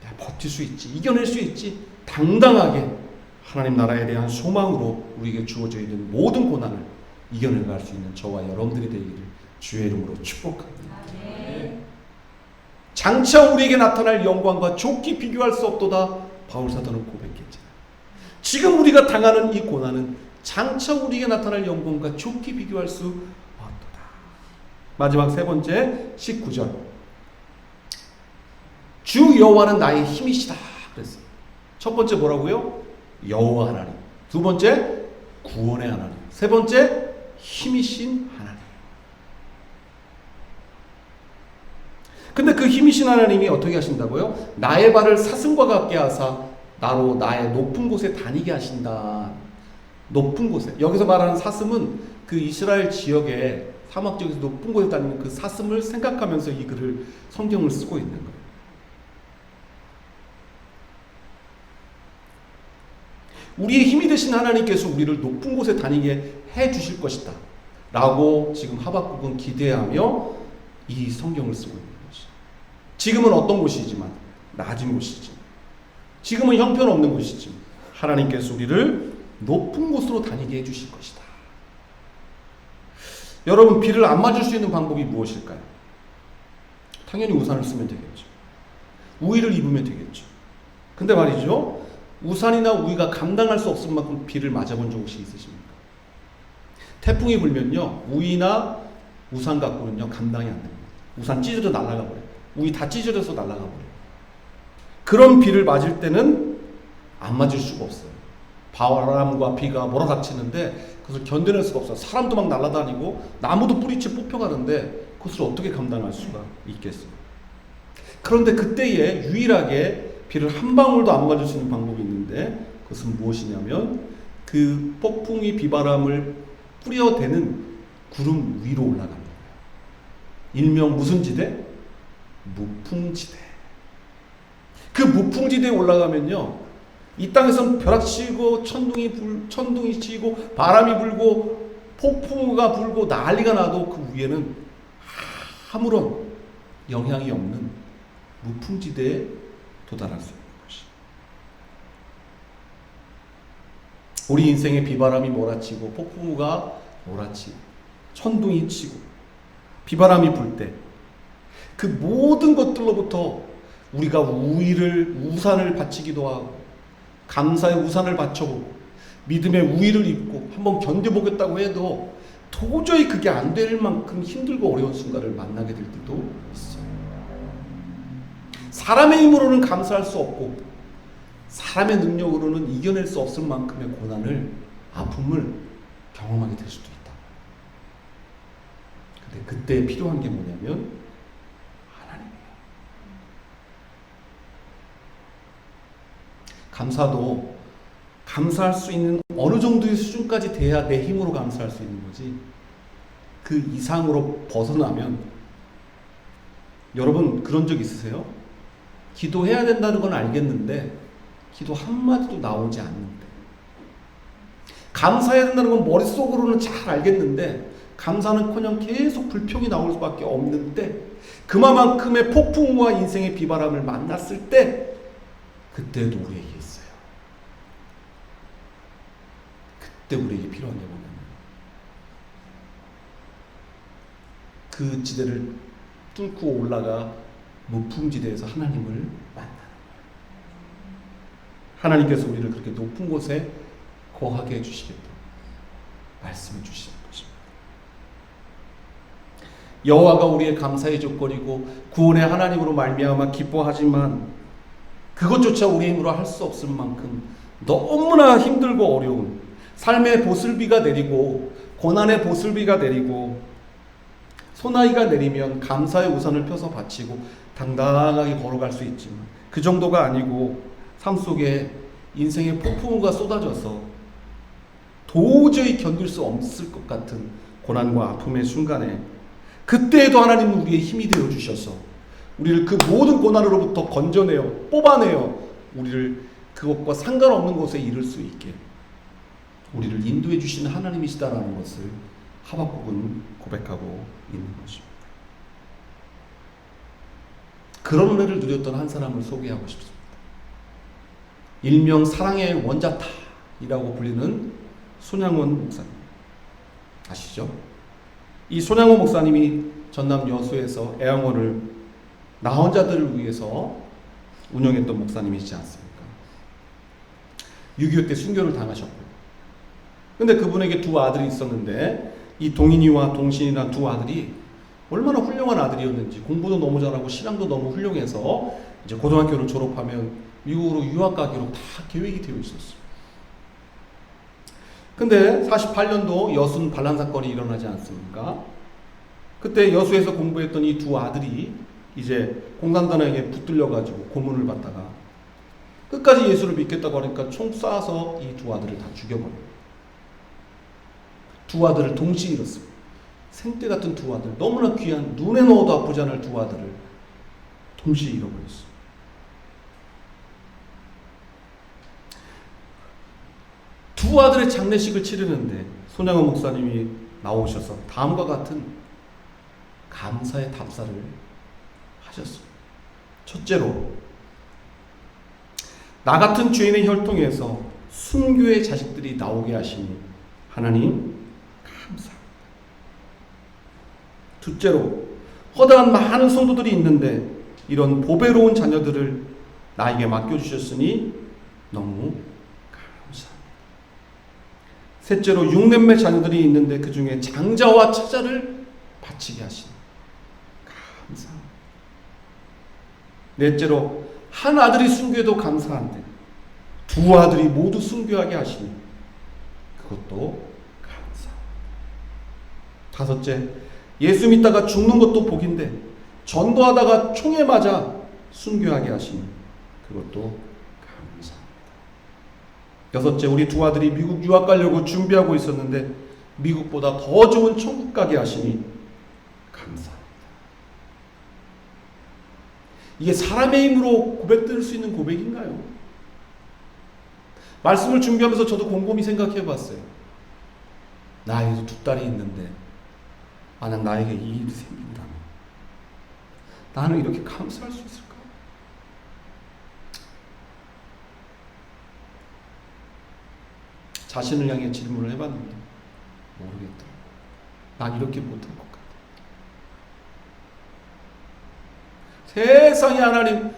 내가 버틸 수 있지. 이겨낼 수 있지. 당당하게 하나님 나라에 대한 소망으로 우리에게 주어져 있는 모든 고난을 이겨내갈 수 있는 저와 여러분들이 되기를 주의 이름으로 축복합니다. 장차 우리에게 나타날 영광과 좋게 비교할 수 없도다. 바울사도는 고백했잖아요. 지금 우리가 당하는 이 고난은 장차 우리에게 나타날 영광과 좋게 비교할 수 없도다. 마지막 세 번째 19절. 주 여호와는 나의 힘이시다 그랬어요. 첫 번째 뭐라고요? 여호와 하나님. 두 번째 구원의 하나님. 세 번째 힘이신 하나님. 근데 그 힘이신 하나님이 어떻게 하신다고요? 나의 발을 사슴과 같게 하사 나로 나의 높은 곳에 다니게 하신다. 높은 곳에. 여기서 말하는 사슴은 그 이스라엘 지역에 사막 지역에서 높은 곳에 다니는 그 사슴을 생각하면서 이 글을 성경을 쓰고 있는 거예요. 우리의 힘이 되신 하나님께서 우리를 높은 곳에 다니게 해 주실 것이다 라고 지금 하박국은 기대하며 이 성경을 쓰고 있는 것이죠. 지금은 어떤 곳이지만 낮은 곳이지만 지금은 형편없는 곳이지만 하나님께서 우리를 높은 곳으로 다니게 해 주실 것이다. 여러분, 비를 안 맞을 수 있는 방법이 무엇일까요? 당연히 우산을 쓰면 되겠죠. 우의를 입으면 되겠죠. 근데 말이죠, 우산이나 우의가 감당할 수 없을 만큼 비를 맞아본 적 혹시 있으십니까? 태풍이 불면요, 우의나 우산 갖고는요 감당이 안 됩니다. 우산 찢어져 날아가 버려요. 우의 다 찢어져서 날아가 버려요. 그런 비를 맞을 때는 안 맞을 수가 없어요. 바람과 비가 몰아닥치는데 그것을 견뎌낼 수가 없어요. 사람도 막 날아다니고 나무도 뿌리채 뽑혀가는데 그것을 어떻게 감당할 수가 있겠어요? 그런데 그때에 유일하게 비를 한 방울도 안 맞을 수 있는 방법이 있는데 그것은 무엇이냐면 그 폭풍이 비바람을 뿌려대는 구름 위로 올라가는 거예요. 일명 무슨 지대? 무풍지대. 그 무풍지대에 올라가면요, 이 땅에서는 벼락치고 천둥이 치고 바람이 불고 폭풍우가 불고 난리가 나도 그 위에는 아무런 영향이 없는 무풍지대에 도달할 수 있는 것이. 우리 인생에 비바람이 몰아치고 폭풍우가 몰아치고 천둥이 치고 비바람이 불 때 그 모든 것들로부터 우리가 우산을 바치기도 하고 감사의 우산을 받쳐보고 믿음의 우의를 입고 한번 견뎌보겠다고 해도 도저히 그게 안 될 만큼 힘들고 어려운 순간을 만나게 될 때도 있어요. 사람의 힘으로는 감사할 수 없고 사람의 능력으로는 이겨낼 수 없을 만큼의 고난을, 아픔을 경험하게 될 수도 있다. 근데 그때 필요한 게 뭐냐면 하나님이에요. 감사도 감사할 수 있는 어느 정도의 수준까지 돼야 내 힘으로 감사할 수 있는 거지. 그 이상으로 벗어나면, 여러분 그런 적 있으세요? 기도해야 된다는 건 알겠는데 기도 한마디도 나오지 않는데, 감사해야 된다는 건 머릿속으로는 잘 알겠는데 감사는커녕 계속 불평이 나올 수밖에 없는데, 그만큼의 폭풍우와 인생의 비바람을 만났을 때 그때도 우리에게 있어요. 그때 우리에게 필요한 게 뭐냐면 그 지대를 뚫고 올라가 무풍지대에서 하나님을 만나는 거예요. 하나님께서 우리를 그렇게 높은 곳에 거하게 해주시겠다 말씀해 주시는 것입니다. 여호와가 우리의 감사의 조건이고 구원의 하나님으로 말미암아 기뻐하지만 그것조차 우리 힘으로 할 수 없을 만큼 너무나 힘들고 어려운 삶의 보슬비가 내리고 고난의 보슬비가 내리고 소나기가 내리면 감사의 우산을 펴서 바치고 당당하게 걸어갈 수 있지만, 그 정도가 아니고 삶 속에 인생의 폭풍우가 쏟아져서 도저히 견딜 수 없을 것 같은 고난과 아픔의 순간에, 그때에도 하나님은 우리의 힘이 되어 주셔서 우리를 그 모든 고난으로부터 건져내어 뽑아내어 우리를 그것과 상관없는 곳에 이를 수 있게 우리를 인도해 주시는 하나님이시다라는 것을 하박국은 고백하고 있는 것입니다. 그런 은혜를 누렸던 한 사람을 소개하고 싶습니다. 일명 사랑의 원자타이라고 불리는 손양원 목사님 아시죠? 이 손양원 목사님이 전남 여수에서 애양원을 나혼자들을 위해서 운영했던 목사님이시지 않습니까? 6.25 때 순교를 당하셨고요. 근데 그분에게 두 아들이 있었는데, 이 동인이와 동신이라는 두 아들이 얼마나 훌륭한 아들이었는지, 공부도 너무 잘하고 신앙도 너무 훌륭해서 이제 고등학교를 졸업하면 미국으로 유학 가기로 다 계획이 되어 있었어요. 근데 48년도 여순 반란 사건이 일어나지 않습니까? 그때 여수에서 공부했던 이 두 아들이 이제 공산당에게 붙들려가지고 고문을 받다가 끝까지 예수를 믿겠다고 하니까 총 쏴서 이 두 아들을 다 죽여버려요. 두 아들을 동시에 잃었습니다. 생떼 같은 두 아들, 너무나 귀한, 눈에 넣어도 아프지 않을 두 아들을 동시에 잃어버렸어요. 두 아들의 장례식을 치르는데 손양원 목사님이 나오셔서 다음과 같은 감사의 답사를 하셨어요. 첫째로, 나 같은 죄인의 혈통에서 순교의 자식들이 나오게 하시니 하나님 감사합니다. 둘째로, 허다한 많은 성도들이 있는데 이런 보배로운 자녀들을 나에게 맡겨주셨으니 너무 감사합니다. 셋째로, 6남매 자녀들이 있는데 그 중에 장자와 처자를 바치게 하시니 감사합니다. 넷째로, 한 아들이 순교해도 감사한데 두 아들이 모두 순교하게 하시니 그것도 감사합니다. 다섯째, 예수 믿다가 죽는 것도 복인데 전도하다가 총에 맞아 순교하게 하시니 그것도 감사합니다. 여섯째, 우리 두 아들이 미국 유학 가려고 준비하고 있었는데 미국보다 더 좋은 천국 가게 하시니 감사합니다. 이게 사람의 힘으로 고백될 수 있는 고백인가요? 말씀을 준비하면서 저도 곰곰이 생각해 봤어요. 나에게도 두 딸이 있는데 만약 나에게 이 일이 생긴다면 나는 이렇게 감사할 수 있을까? 자신을 향해 질문을 해봤는데 모르겠더라고요. 난 이렇게 못할 것 같아. 세상에 하나님,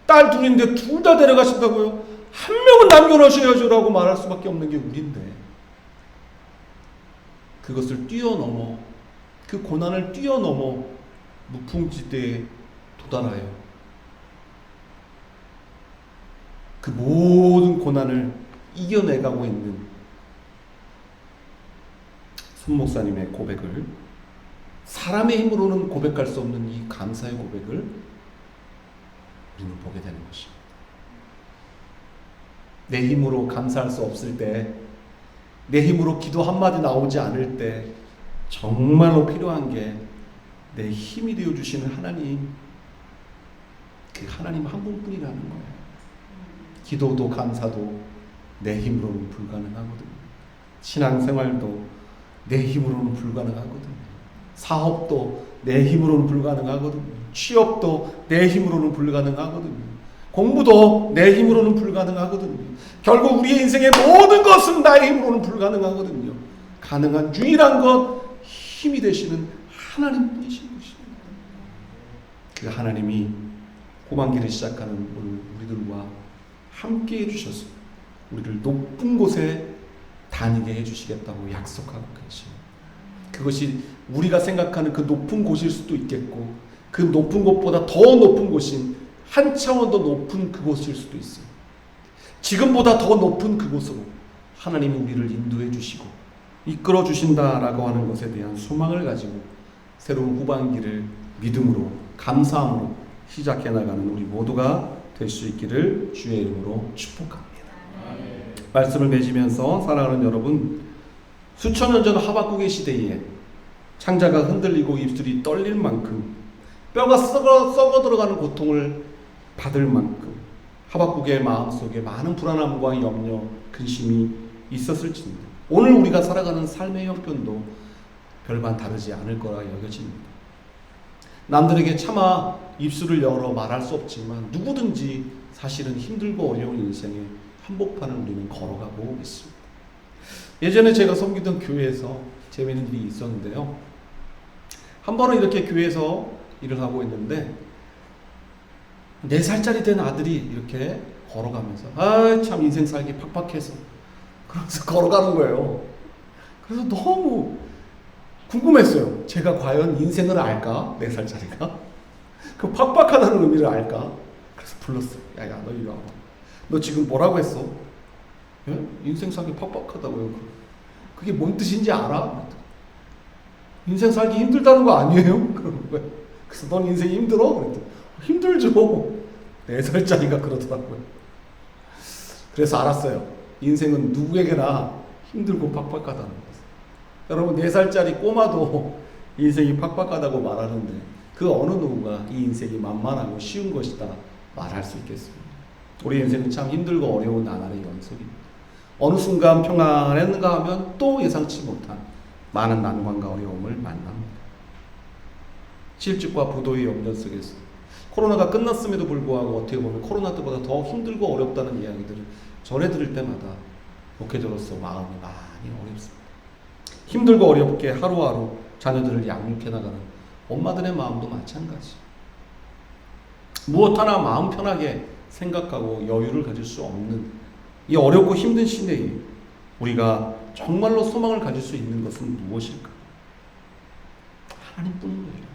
딸 둘인데 둘 다 데려가신다고요? 한 명은 남겨놓으셔야죠 라고 말할 수밖에 없는 게 우리인데, 그것을 뛰어넘어, 그 고난을 뛰어넘어 무풍지대에 도달하여 그 모든 고난을 이겨내가고 있는 손 목사님의 고백을, 사람의 힘으로는 고백할 수 없는 이 감사의 고백을 우리는 보게 되는 것입니다. 내 힘으로 감사할 수 없을 때, 내 힘으로 기도 한마디 나오지 않을 때 정말로 필요한 게 내 힘이 되어주시는 하나님, 그 하나님 한 분뿐이라는 거예요. 기도도 감사도 내 힘으로는 불가능하거든요. 신앙생활도 내 힘으로는 불가능하거든요. 사업도 내 힘으로는 불가능하거든요. 취업도 내 힘으로는 불가능하거든요. 공부도 내 힘으로는 불가능하거든요. 결국 우리의 인생의 모든 것은 나의 힘으로는 불가능하거든요. 가능한 유일한 것, 힘이 되시는 하나님 분이신 것입니다. 그 하나님이 후반기를 시작하는 오늘 우리들과 함께 해주셔서 우리를 높은 곳에 다니게 해주시겠다고 약속하고 계십니다. 그것이 우리가 생각하는 그 높은 곳일 수도 있겠고, 그 높은 곳보다 더 높은 곳인 한 차원 더 높은 그곳일 수도 있어요. 지금보다 더 높은 그곳으로 하나님이 우리를 인도해 주시고 이끌어 주신다라고 하는 것에 대한 소망을 가지고 새로운 후반기를 믿음으로, 감사함으로 시작해 나가는 우리 모두가 될 수 있기를 주의 이름으로 축복합니다. 말씀을 맺으면서 사랑하는 여러분, 수천 년 전 하박국의 시대에 창자가 흔들리고 입술이 떨릴 만큼 뼈가 썩어 들어가는 고통을 받을 만큼 하박국의 마음속에 많은 불안함과 염려, 근심이 있었을지입니다. 오늘 우리가 살아가는 삶의 형편도 별반 다르지 않을 거라 여겨집니다. 남들에게 차마 입술을 열어 말할 수 없지만 누구든지 사실은 힘들고 어려운 인생의 한복판을 우리는 걸어가고 있습니다. 예전에 제가 섬기던 교회에서 재미있는 일이 있었는데요. 한 번은 이렇게 교회에서 일을 하고 있는데 4살짜리 된 아들이 이렇게 걸어가면서 참 인생 살기 팍팍해서 그러면서 걸어가는 거예요. 그래서 너무 궁금했어요. 제가 과연 인생을 알까? 4살짜리가? 그 팍팍하다는 의미를 알까? 그래서 불렀어요. 야, 너 이리 와봐. 너 지금 뭐라고 했어? 예? 인생 살기 팍팍하다고요. 그게 뭔 뜻인지 알아? 인생 살기 힘들다는 거 아니에요? 그러는 거예요. 그래서 넌 인생이 힘들어? 그랬더니 힘들죠. 4살짜리가 그러더라고요. 그래서 알았어요. 인생은 누구에게나 힘들고 팍팍하다는 거예요. 여러분, 4살짜리 꼬마도 인생이 팍팍하다고 말하는데 그 어느 누구가 이 인생이 만만하고 쉬운 것이다 말할 수 있겠습니까? 우리 인생은 참 힘들고 어려운 나날의 연속입니다. 어느 순간 평안했는가 하면 또 예상치 못한 많은 난관과 어려움을 만납니다. 실직과 부도의 염려 속에서 코로나가 끝났음에도 불구하고 어떻게 보면 코로나 때보다 더 힘들고 어렵다는 이야기들을 전해 들을 때마다 목회자로서 마음이 많이 어렵습니다. 힘들고 어렵게 하루하루 자녀들을 양육해 나가는 엄마들의 마음도 마찬가지. 무엇 하나 마음 편하게 생각하고 여유를 가질 수 없는 이 어렵고 힘든 시대에 우리가 정말로 소망을 가질 수 있는 것은 무엇일까? 하나님뿐이에요.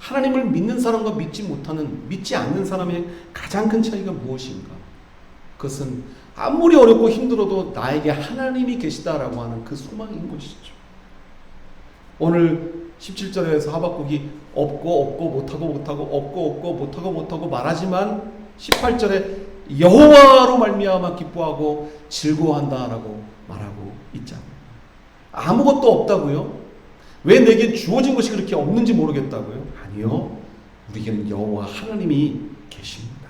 하나님을 믿는 사람과 믿지 않는 사람의 가장 큰 차이가 무엇인가? 그것은 아무리 어렵고 힘들어도 나에게 하나님이 계시다라고 하는 그 소망인 것이죠. 오늘 17절에서 하박국이 없고 못하고 말하지만 18절에 여호와로 말미암아 기뻐하고 즐거워한다라고 말하고 있잖아요. 아무것도 없다고요? 왜 내게 주어진 것이 그렇게 없는지 모르겠다고요? 아니요. 우리에게는 여호와 하나님이 계십니다.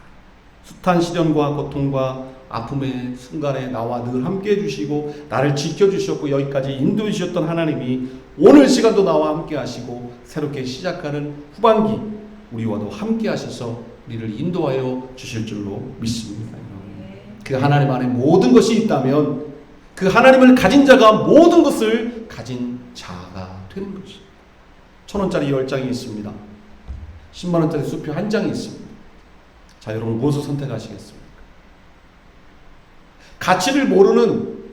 숱한 시련과 고통과 아픔의 순간에 나와 늘 함께 해주시고 나를 지켜주셨고 여기까지 인도해 주셨던 하나님이 오늘 시간도 나와 함께 하시고 새롭게 시작하는 후반기 우리와도 함께 하셔서 우리를 인도하여 주실 줄로 믿습니다. 그 하나님 안에 모든 것이 있다면 그 하나님을 가진 자가 모든 것을 가진 자가 되는 것이죠. 1,000원짜리 10장이 있습니다. 10만원짜리 수표 1장이 있습니다. 자, 여러분 무엇을 선택하시겠습니까? 가치를 모르는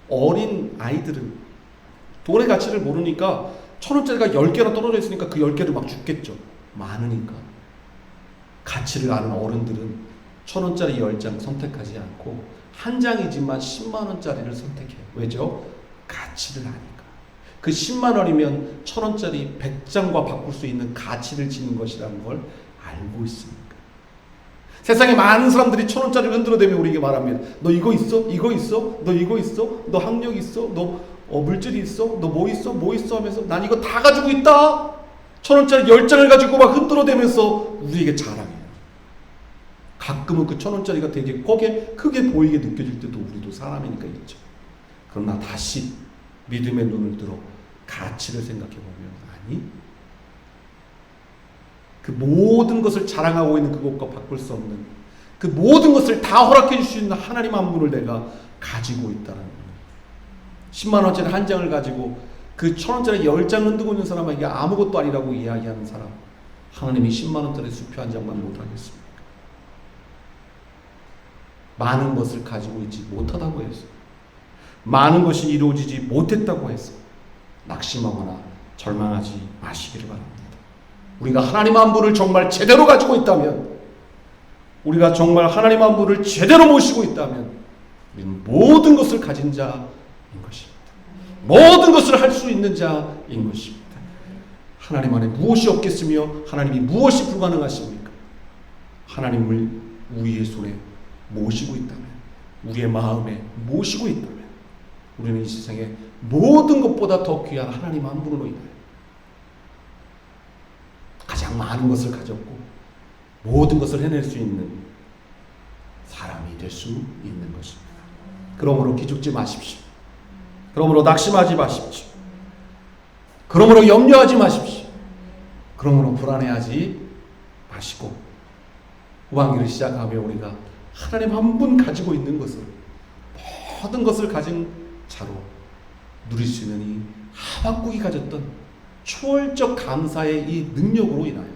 어린 아이들은 돈의 가치를 모르니까 1,000원짜리가 10개나 떨어져 있으니까 그 10개를 막 줍겠죠. 많으니까. 가치를 아는 어른들은 1,000원짜리 10장 선택하지 않고 한 장이지만 10만원짜리를 선택해요. 왜죠? 가치를 아니까. 그 10만원이면 1,000원짜리 100장과 바꿀 수 있는 가치를 지닌 것이라는 걸 알고 있습니다. 세상에 많은 사람들이 1,000원짜리를 흔들어대며 우리에게 말합니다. 너 이거 있어? 이거 있어? 너 이거 있어? 너 학력 있어? 너 물질이 있어? 너 뭐 있어? 뭐 있어? 하면서 난 이거 다 가지고 있다. 1,000원짜리 10장을 가지고 막 흔들어대면서 우리에게 자랑해요. 가끔은 그 1,000원짜리가 되게 크게 보이게 느껴질 때도 우리도 사람이니까 있죠. 그러나 다시 믿음의 눈을 들어 가치를 생각해 보면 아니, 그 모든 것을 자랑하고 있는 그것과 바꿀 수 없는 그 모든 것을 다 허락해 줄 수 있는 하나님 한 분을 내가 가지고 있다는 거예요. 10만 원짜리 한 장을 가지고 그 1,000원짜리 10장 흔들고 있는 사람에게 아무것도 아니라고 이야기하는 사람, 하나님이 10만 원짜리 수표 한 장만 못하겠습니까? 많은 것을 가지고 있지 못하다고 해서, 많은 것이 이루어지지 못했다고 해서 낙심하거나 절망하지 마시기를 바랍니다. 우리가 하나님 한 분을 정말 제대로 가지고 있다면, 우리가 정말 하나님 한 분을 제대로 모시고 있다면 우리는 모든 것을 가진 자인 것입니다. 모든 것을 할 수 있는 자인 것입니다. 하나님 안에 무엇이 없겠으며 하나님이 무엇이 불가능하십니까? 하나님을 우리의 손에 모시고 있다면, 우리의 마음에 모시고 있다면 우리는 이 세상에 모든 것보다 더 귀한 하나님 한 분으로 인하여 가장 많은 것을 가졌고 모든 것을 해낼 수 있는 사람이 될 수 있는 것입니다. 그러므로 기죽지 마십시오. 그러므로 낙심하지 마십시오. 그러므로 염려하지 마십시오. 그러므로 불안해하지 마시고 후반기를 시작하며 우리가 하나님 한 분 가지고 있는 것을, 모든 것을 가진 자로 누릴 수 있는 이 하박국이 가졌던 초월적 감사의 이 능력으로 인하여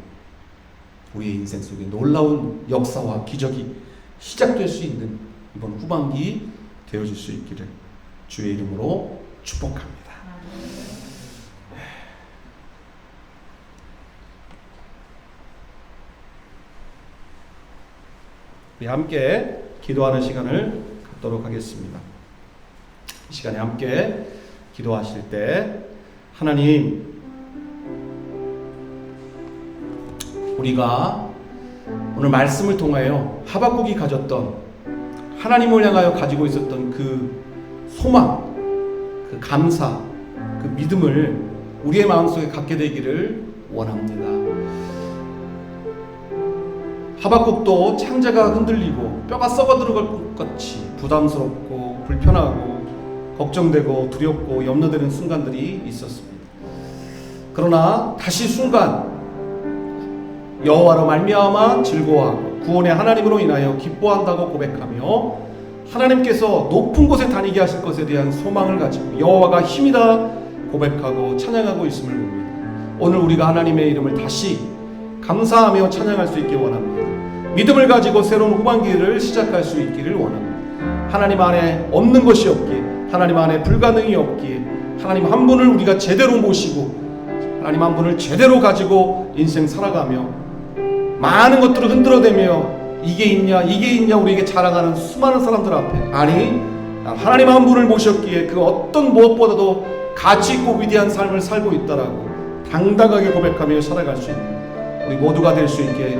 우리의 인생 속에 놀라운 역사와 기적이 시작될 수 있는 이번 후반기 되어질 수 있기를 주의 이름으로 축복합니다. 우리 함께 기도하는 시간을 갖도록 하겠습니다. 이 시간에 함께 기도하실 때 하나님, 우리가 오늘 말씀을 통하여 하박국이 가졌던, 하나님을 향하여 가지고 있었던 그 소망, 그 감사, 그 믿음을 우리의 마음속에 갖게 되기를 원합니다. 하박국도 창자가 흔들리고 뼈가 썩어 들어갈 것 같이 부담스럽고 불편하고 걱정되고 두렵고 염려되는 순간들이 있었습니다. 그러나 다시 순간 여호와로 말미암아 즐거워하고 구원의 하나님으로 인하여 기뻐한다고 고백하며 하나님께서 높은 곳에 다니게 하실 것에 대한 소망을 가지고 여호와가 힘이다 고백하고 찬양하고 있음을 봅니다. 오늘 우리가 하나님의 이름을 다시 감사하며 찬양할 수 있기 원합니다. 믿음을 가지고 새로운 후반기를 시작할 수 있기를 원합니다. 하나님 안에 없는 것이 없기에, 하나님 안에 불가능이 없기에 하나님 한 분을 우리가 제대로 모시고 하나님 한 분을 제대로 가지고 인생 살아가며 많은 것들을 흔들어대며 이게 있냐 우리에게 자랑하는 수많은 사람들 앞에, 아니 하나님 한 분을 모셨기에 그 어떤 무엇보다도 가치 있고 위대한 삶을 살고 있다라고 당당하게 고백하며 살아갈 수 있는 우리 모두가 될 수 있게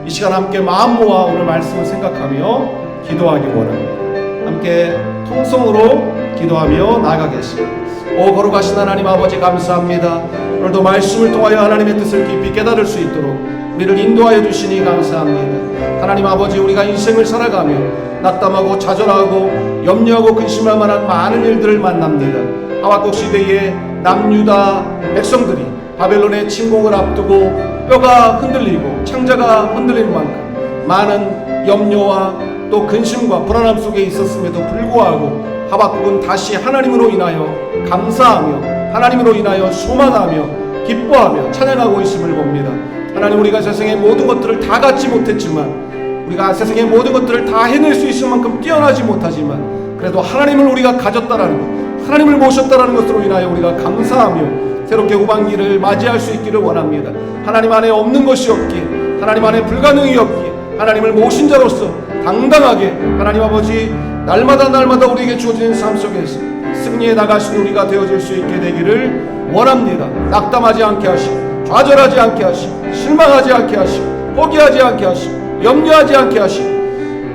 이 시간 함께 마음 모아 오늘 말씀을 생각하며 기도하기 원합니다. 함께 통성으로 기도하며 나아가겠습니다. 오 거룩하신 하나님 아버지, 감사합니다. 오늘도 말씀을 통하여 하나님의 뜻을 깊이 깨달을 수 있도록 우리를 인도하여 주시니 감사합니다. 하나님 아버지, 우리가 인생을 살아가며 낙담하고 좌절하고 염려하고 근심할 만한 많은 일들을 만납니다. 하박국 시대의 남유다 백성들이 바벨론의 침공을 앞두고 뼈가 흔들리고 창자가 흔들리는 만큼 많은 염려와 또 근심과 불안함 속에 있었음에도 불구하고 하박국은 다시 하나님으로 인하여 감사하며 하나님으로 인하여 소망하며 기뻐하며 찬양하고 있음을 봅니다. 하나님, 우리가 세상의 모든 것들을 다 갖지 못했지만, 우리가 세상의 모든 것들을 다 해낼 수 있을 만큼 뛰어나지 못하지만 그래도 하나님을 우리가 가졌다라는 것, 하나님을 모셨다라는 것으로 인하여 우리가 감사하며 새롭게 후반기를 맞이할 수 있기를 원합니다. 하나님 안에 없는 것이 없기에, 하나님 안에 불가능이 없기에 하나님을 모신 자로서 당당하게 하나님 아버지 날마다 우리에게 주어지는 삶 속에서 승리해 나가신 우리가 되어질 수 있게 되기를 원합니다. 낙담하지 않게 하시고 좌절하지 않게 하시고 실망하지 않게 하시고 포기하지 않게 하시고 염려하지 않게 하시고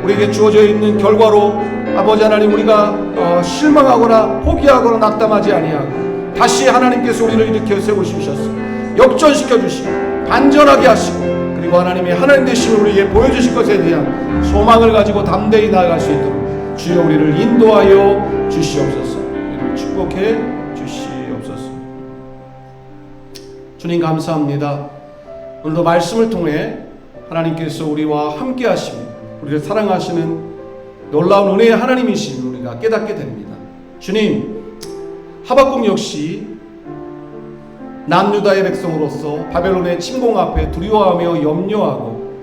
우리에게 주어져 있는 결과로 아버지 하나님 우리가 실망하거나 포기하거나 낙담하지 아니하고 다시 하나님께서 우리를 일으켜 세우시셔서 역전시켜 주시고 반전하게 하시고 그리고 하나님의 하나님 되심을 우리에게 보여주실 것에 대한 소망을 가지고 담대히 나아갈 수 있도록 주여 우리를 인도하여 주시옵소서. 우리를 축복해 주시옵소서. 주님 감사합니다. 오늘도 말씀을 통해 하나님께서 우리와 함께 하시며 우리를 사랑하시는 놀라운 은혜의 하나님이심을 우리가 깨닫게 됩니다. 주님, 하박국 역시 남유다의 백성으로서 바벨론의 침공 앞에 두려워하며 염려하고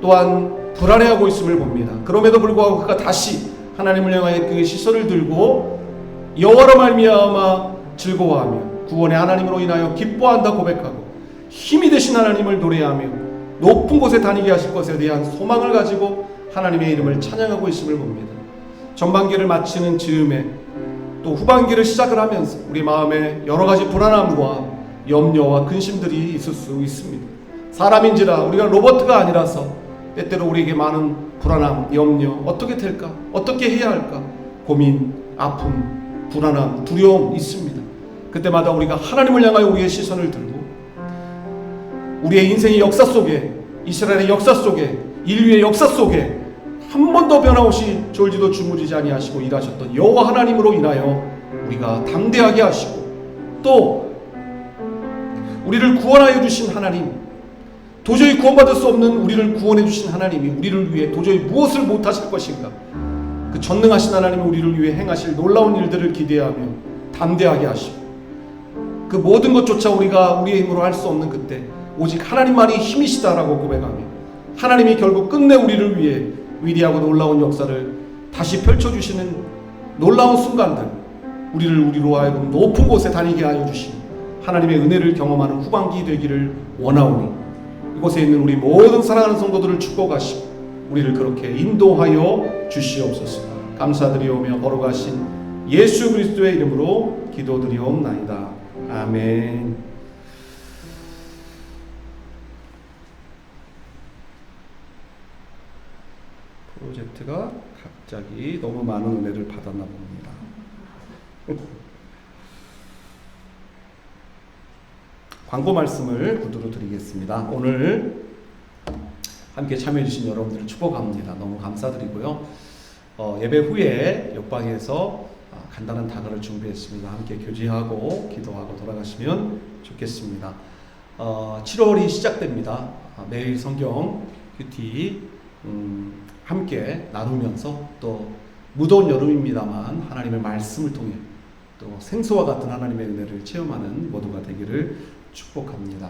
또한 불안해하고 있음을 봅니다. 그럼에도 불구하고 그가 다시 하나님을 향하여 그의 시선을 들고 여호와로 말미암아 즐거워하며 구원의 하나님으로 인하여 기뻐한다 고백하고 힘이 되신 하나님을 노래하며 높은 곳에 다니게 하실 것에 대한 소망을 가지고 하나님의 이름을 찬양하고 있음을 봅니다. 전반기를 마치는 즈음에 또 후반기를 시작을 하면서 우리 마음에 여러 가지 불안함과 염려와 근심들이 있을 수 있습니다. 사람인지라 우리가 로봇가 아니라서 때때로 우리에게 많은 불안함, 염려, 어떻게 될까? 어떻게 해야 할까? 고민, 아픔, 불안함, 두려움 있습니다. 그때마다 우리가 하나님을 향하여 우리의 시선을 들고 우리의 인생의 역사 속에, 이스라엘의 역사 속에, 인류의 역사 속에 한 번도 변함없이 졸지도 주무지지 아니하시고 일하셨던 여호와 하나님으로 인하여 우리가 담대하게 하시고 또 우리를 구원하여 주신 하나님, 도저히 구원받을 수 없는 우리를 구원해 주신 하나님이 우리를 위해 도저히 무엇을 못하실 것인가, 그 전능하신 하나님이 우리를 위해 행하실 놀라운 일들을 기대하며 담대하게 하시고 그 모든 것조차 우리가 우리의 힘으로 할 수 없는 그때 오직 하나님만이 힘이시다라고 고백하며 하나님이 결국 끝내 우리를 위해 위대하고 놀라운 역사를 다시 펼쳐주시는 놀라운 순간들, 우리로 하여금 높은 곳에 다니게 하여 주시니 하나님의 은혜를 경험하는 후반기 되기를 원하오니 이곳에 있는 우리 모든 사랑하는 성도들을 축복하시고 우리를 그렇게 인도하여 주시옵소서. 감사드리오며 걸어가신 예수 그리스도의 이름으로 기도드리옵나이다. 아멘. 프로젝트가 갑자기 너무 많은 은혜를 받았나 봅니다. 광고 말씀을 구두로 드리겠습니다. 오늘 함께 참여해 주신 여러분들을 축복합니다. 너무 감사드리고요. 예배 후에 옆방에서 간단한 다가를 준비했습니다. 함께 교제하고 기도하고 돌아가시면 좋겠습니다. 7월이 시작됩니다. 매일 성경 큐티 함께 나누면서 또 무더운 여름입니다만 하나님의 말씀을 통해 또 생수와 같은 하나님의 은혜를 체험하는 모두가 되기를 축복합니다.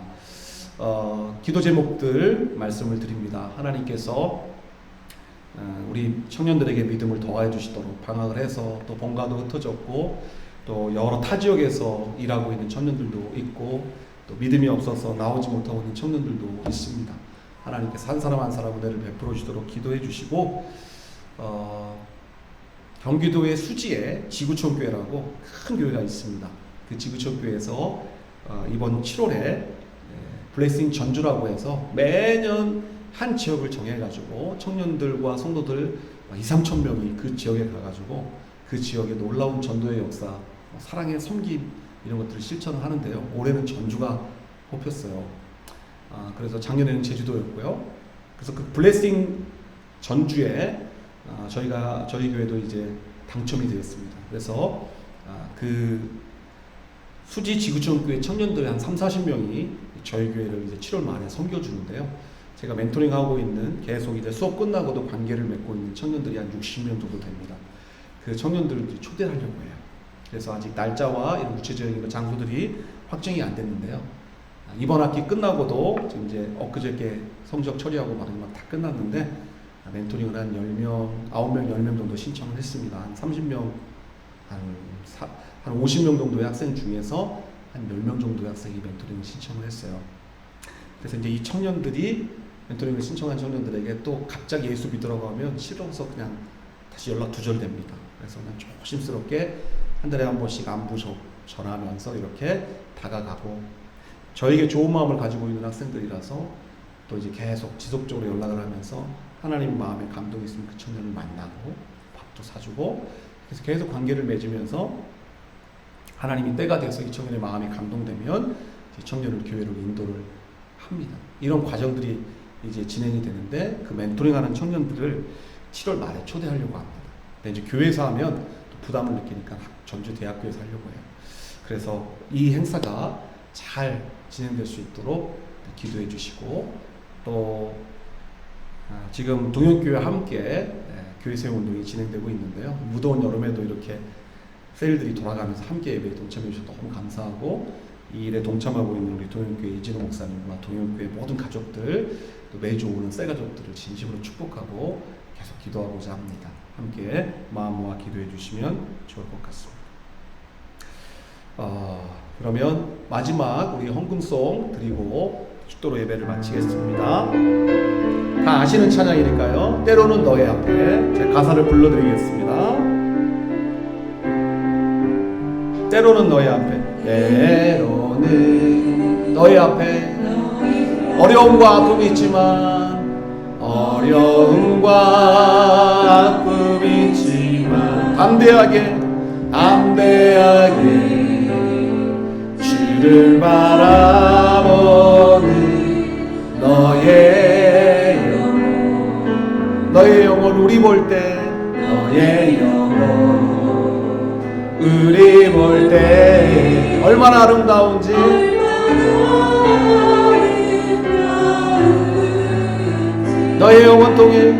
기도 제목들 말씀을 드립니다. 하나님께서 우리 청년들에게 믿음을 더하여 주시도록 방학을 해서 또 본가도 흩어졌고 또 여러 타 지역에서 일하고 있는 청년들도 있고 또 믿음이 없어서 나오지 못하고 있는 청년들도 있습니다. 하나님께서 한 사람 한 사람 은혜를 베풀어 주도록 기도해 주시고 경기도의 수지에 지구촌교회라고 큰 교회가 있습니다. 그 지구촌교회에서 이번 7월에 블레싱 전주라고 해서 매년 한 지역을 정해가지고 청년들과 성도들 2-3천 명이 그 지역에 가가지고 그 지역의 놀라운 전도의 역사, 사랑의 섬김 이런 것들을 실천을 하는데요. 올해는 전주가 뽑혔어요. 그래서 작년에는 제주도였고요. 그래서 그 블레싱 전주에 저희 교회도 이제 당첨이 되었습니다. 그래서 그 수지 지구촌 교회 청년들 한 3-40명이 저희 교회를 이제 7월 말에 섬겨주는데요. 제가 멘토링하고 있는 계속 이제 수업 끝나고도 관계를 맺고 있는 청년들이 한 60명 정도 됩니다. 그 청년들을 초대를 하려고 해요. 그래서 아직 날짜와 이런 구체적인 장소들이 확정이 안 됐는데요. 이번 학기 끝나고도 지금 이제 엊그저께 성적 처리하고 막 다 끝났는데 멘토링을 한 10명, 9명, 10명 정도 신청을 했습니다. 한 30명, 한 50명 정도의 학생 중에서 한 10명 정도의 학생이 멘토링을 신청을 했어요. 그래서 이제 이 청년들이 멘토링을 신청한 청년들에게 또 갑자기 예수 믿으라고 하면 싫어서 그냥 다시 연락 두절됩니다. 그래서 그냥 조심스럽게 한 달에 한 번씩 안부 전하면서 이렇게 다가가고 저에게 좋은 마음을 가지고 있는 학생들이라서 또 이제 계속 지속적으로 연락을 하면서 하나님 마음에 감동이 있으면 그 청년을 만나고 밥도 사주고, 그래서 계속 관계를 맺으면서 하나님이 때가 돼서 이 청년의 마음에 감동되면 이 청년을 교회로 인도를 합니다. 이런 과정들이 이제 진행이 되는데, 그 멘토링하는 청년들을 7월 말에 초대하려고 합니다. 근데 이제 교회에서 하면 또 부담을 느끼니까 전주 대학교에서 하려고 해요. 그래서 이 행사가 잘 진행될 수 있도록 기도해 주시고, 또 지금 동현교회와 함께 교회 세움 운동이 진행되고 있는데요. 무더운 여름에도 이렇게 세일들이 돌아가면서 함께 예배에 동참해 주셔서 너무 감사하고, 이 일에 동참하고 있는 우리 동현교회 이진호 목사님과 동현교회 모든 가족들, 또 매주 오는 새 가족들을 진심으로 축복하고 계속 기도하고자 합니다. 함께 마음 모아 기도해 주시면 좋을 것 같습니다. 그러면 마지막 우리 헌금송 드리고 축도로 예배를 마치겠습니다. 다 아시는 찬양이니까요. 때로는 너의 앞에, 제가 가사를 불러드리겠습니다. 때로는 너의 앞에, 때로는 너의 앞에 어려움과 아픔이 있지만, 어려움과 아픔이 있지만 담대하게 주를 바라보는 너의 영혼 우리 볼 때, 너의 영혼 우리 볼 때 얼마나 아름다운지, 너의 영혼 통해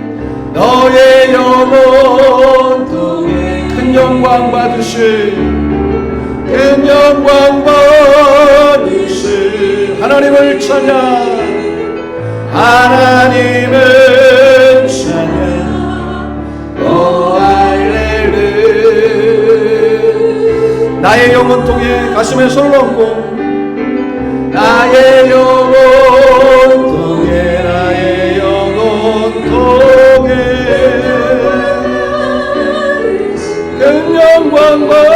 큰 영광 받으실 하나님을 찬양, 오 할렐루야. 나의 영혼 통해 가슴에 손을 얹고, 나의 영혼 통해 큰 영광 받으실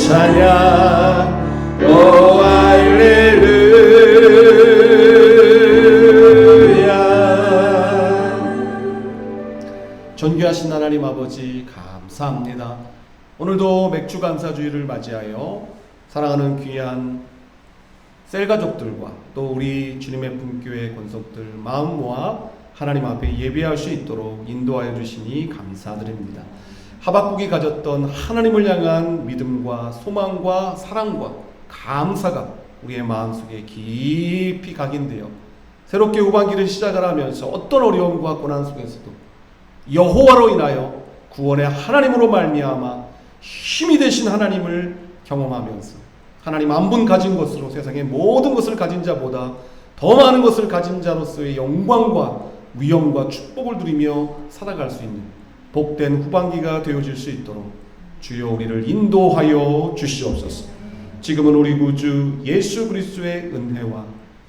찬양, 오 할렐루야. 존귀하신 하나님 아버지 감사합니다. 오늘도 맥주 감사주일을 맞이하여 사랑하는 귀한 셀가족들과 또 우리 주님의 품교회 권속들 마음 모아 하나님 앞에 예배할 수 있도록 인도하여 주시니 감사드립니다. 하박국이 가졌던 하나님을 향한 믿음과 소망과 사랑과 감사가 우리의 마음속에 깊이 각인되어 새롭게 후반기를 시작을 하면서 어떤 어려움과 고난 속에서도 여호와로 인하여 구원의 하나님으로 말미암아 힘이 되신 하나님을 경험하면서 하나님 한 분 가진 것으로 세상의 모든 것을 가진 자보다 더 많은 것을 가진 자로서의 영광과 위엄과 축복을 누리며 살아갈 수 있는 복된 후반기가 되어질 수 있도록 주여 우리를 인도하여 주시옵소서. 지금은 우리 구주 예수 그리스도의 은혜와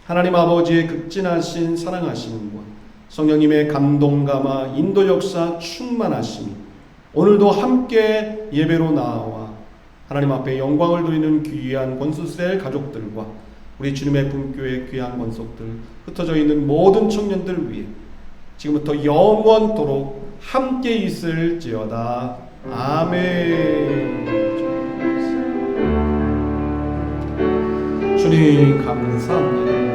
하나님 아버지의 극진하신 사랑하심과 성령님의 감동감화 인도 역사 충만하심이 오늘도 함께 예배로 나와 하나님 앞에 영광을 드리는 귀한 권수셀 가족들과 우리 주님의 품교회 귀한 권속들, 흩어져 있는 모든 청년들 위해 지금부터 영원토록 함께 있을지어다. 아멘. 주님 감사합니다.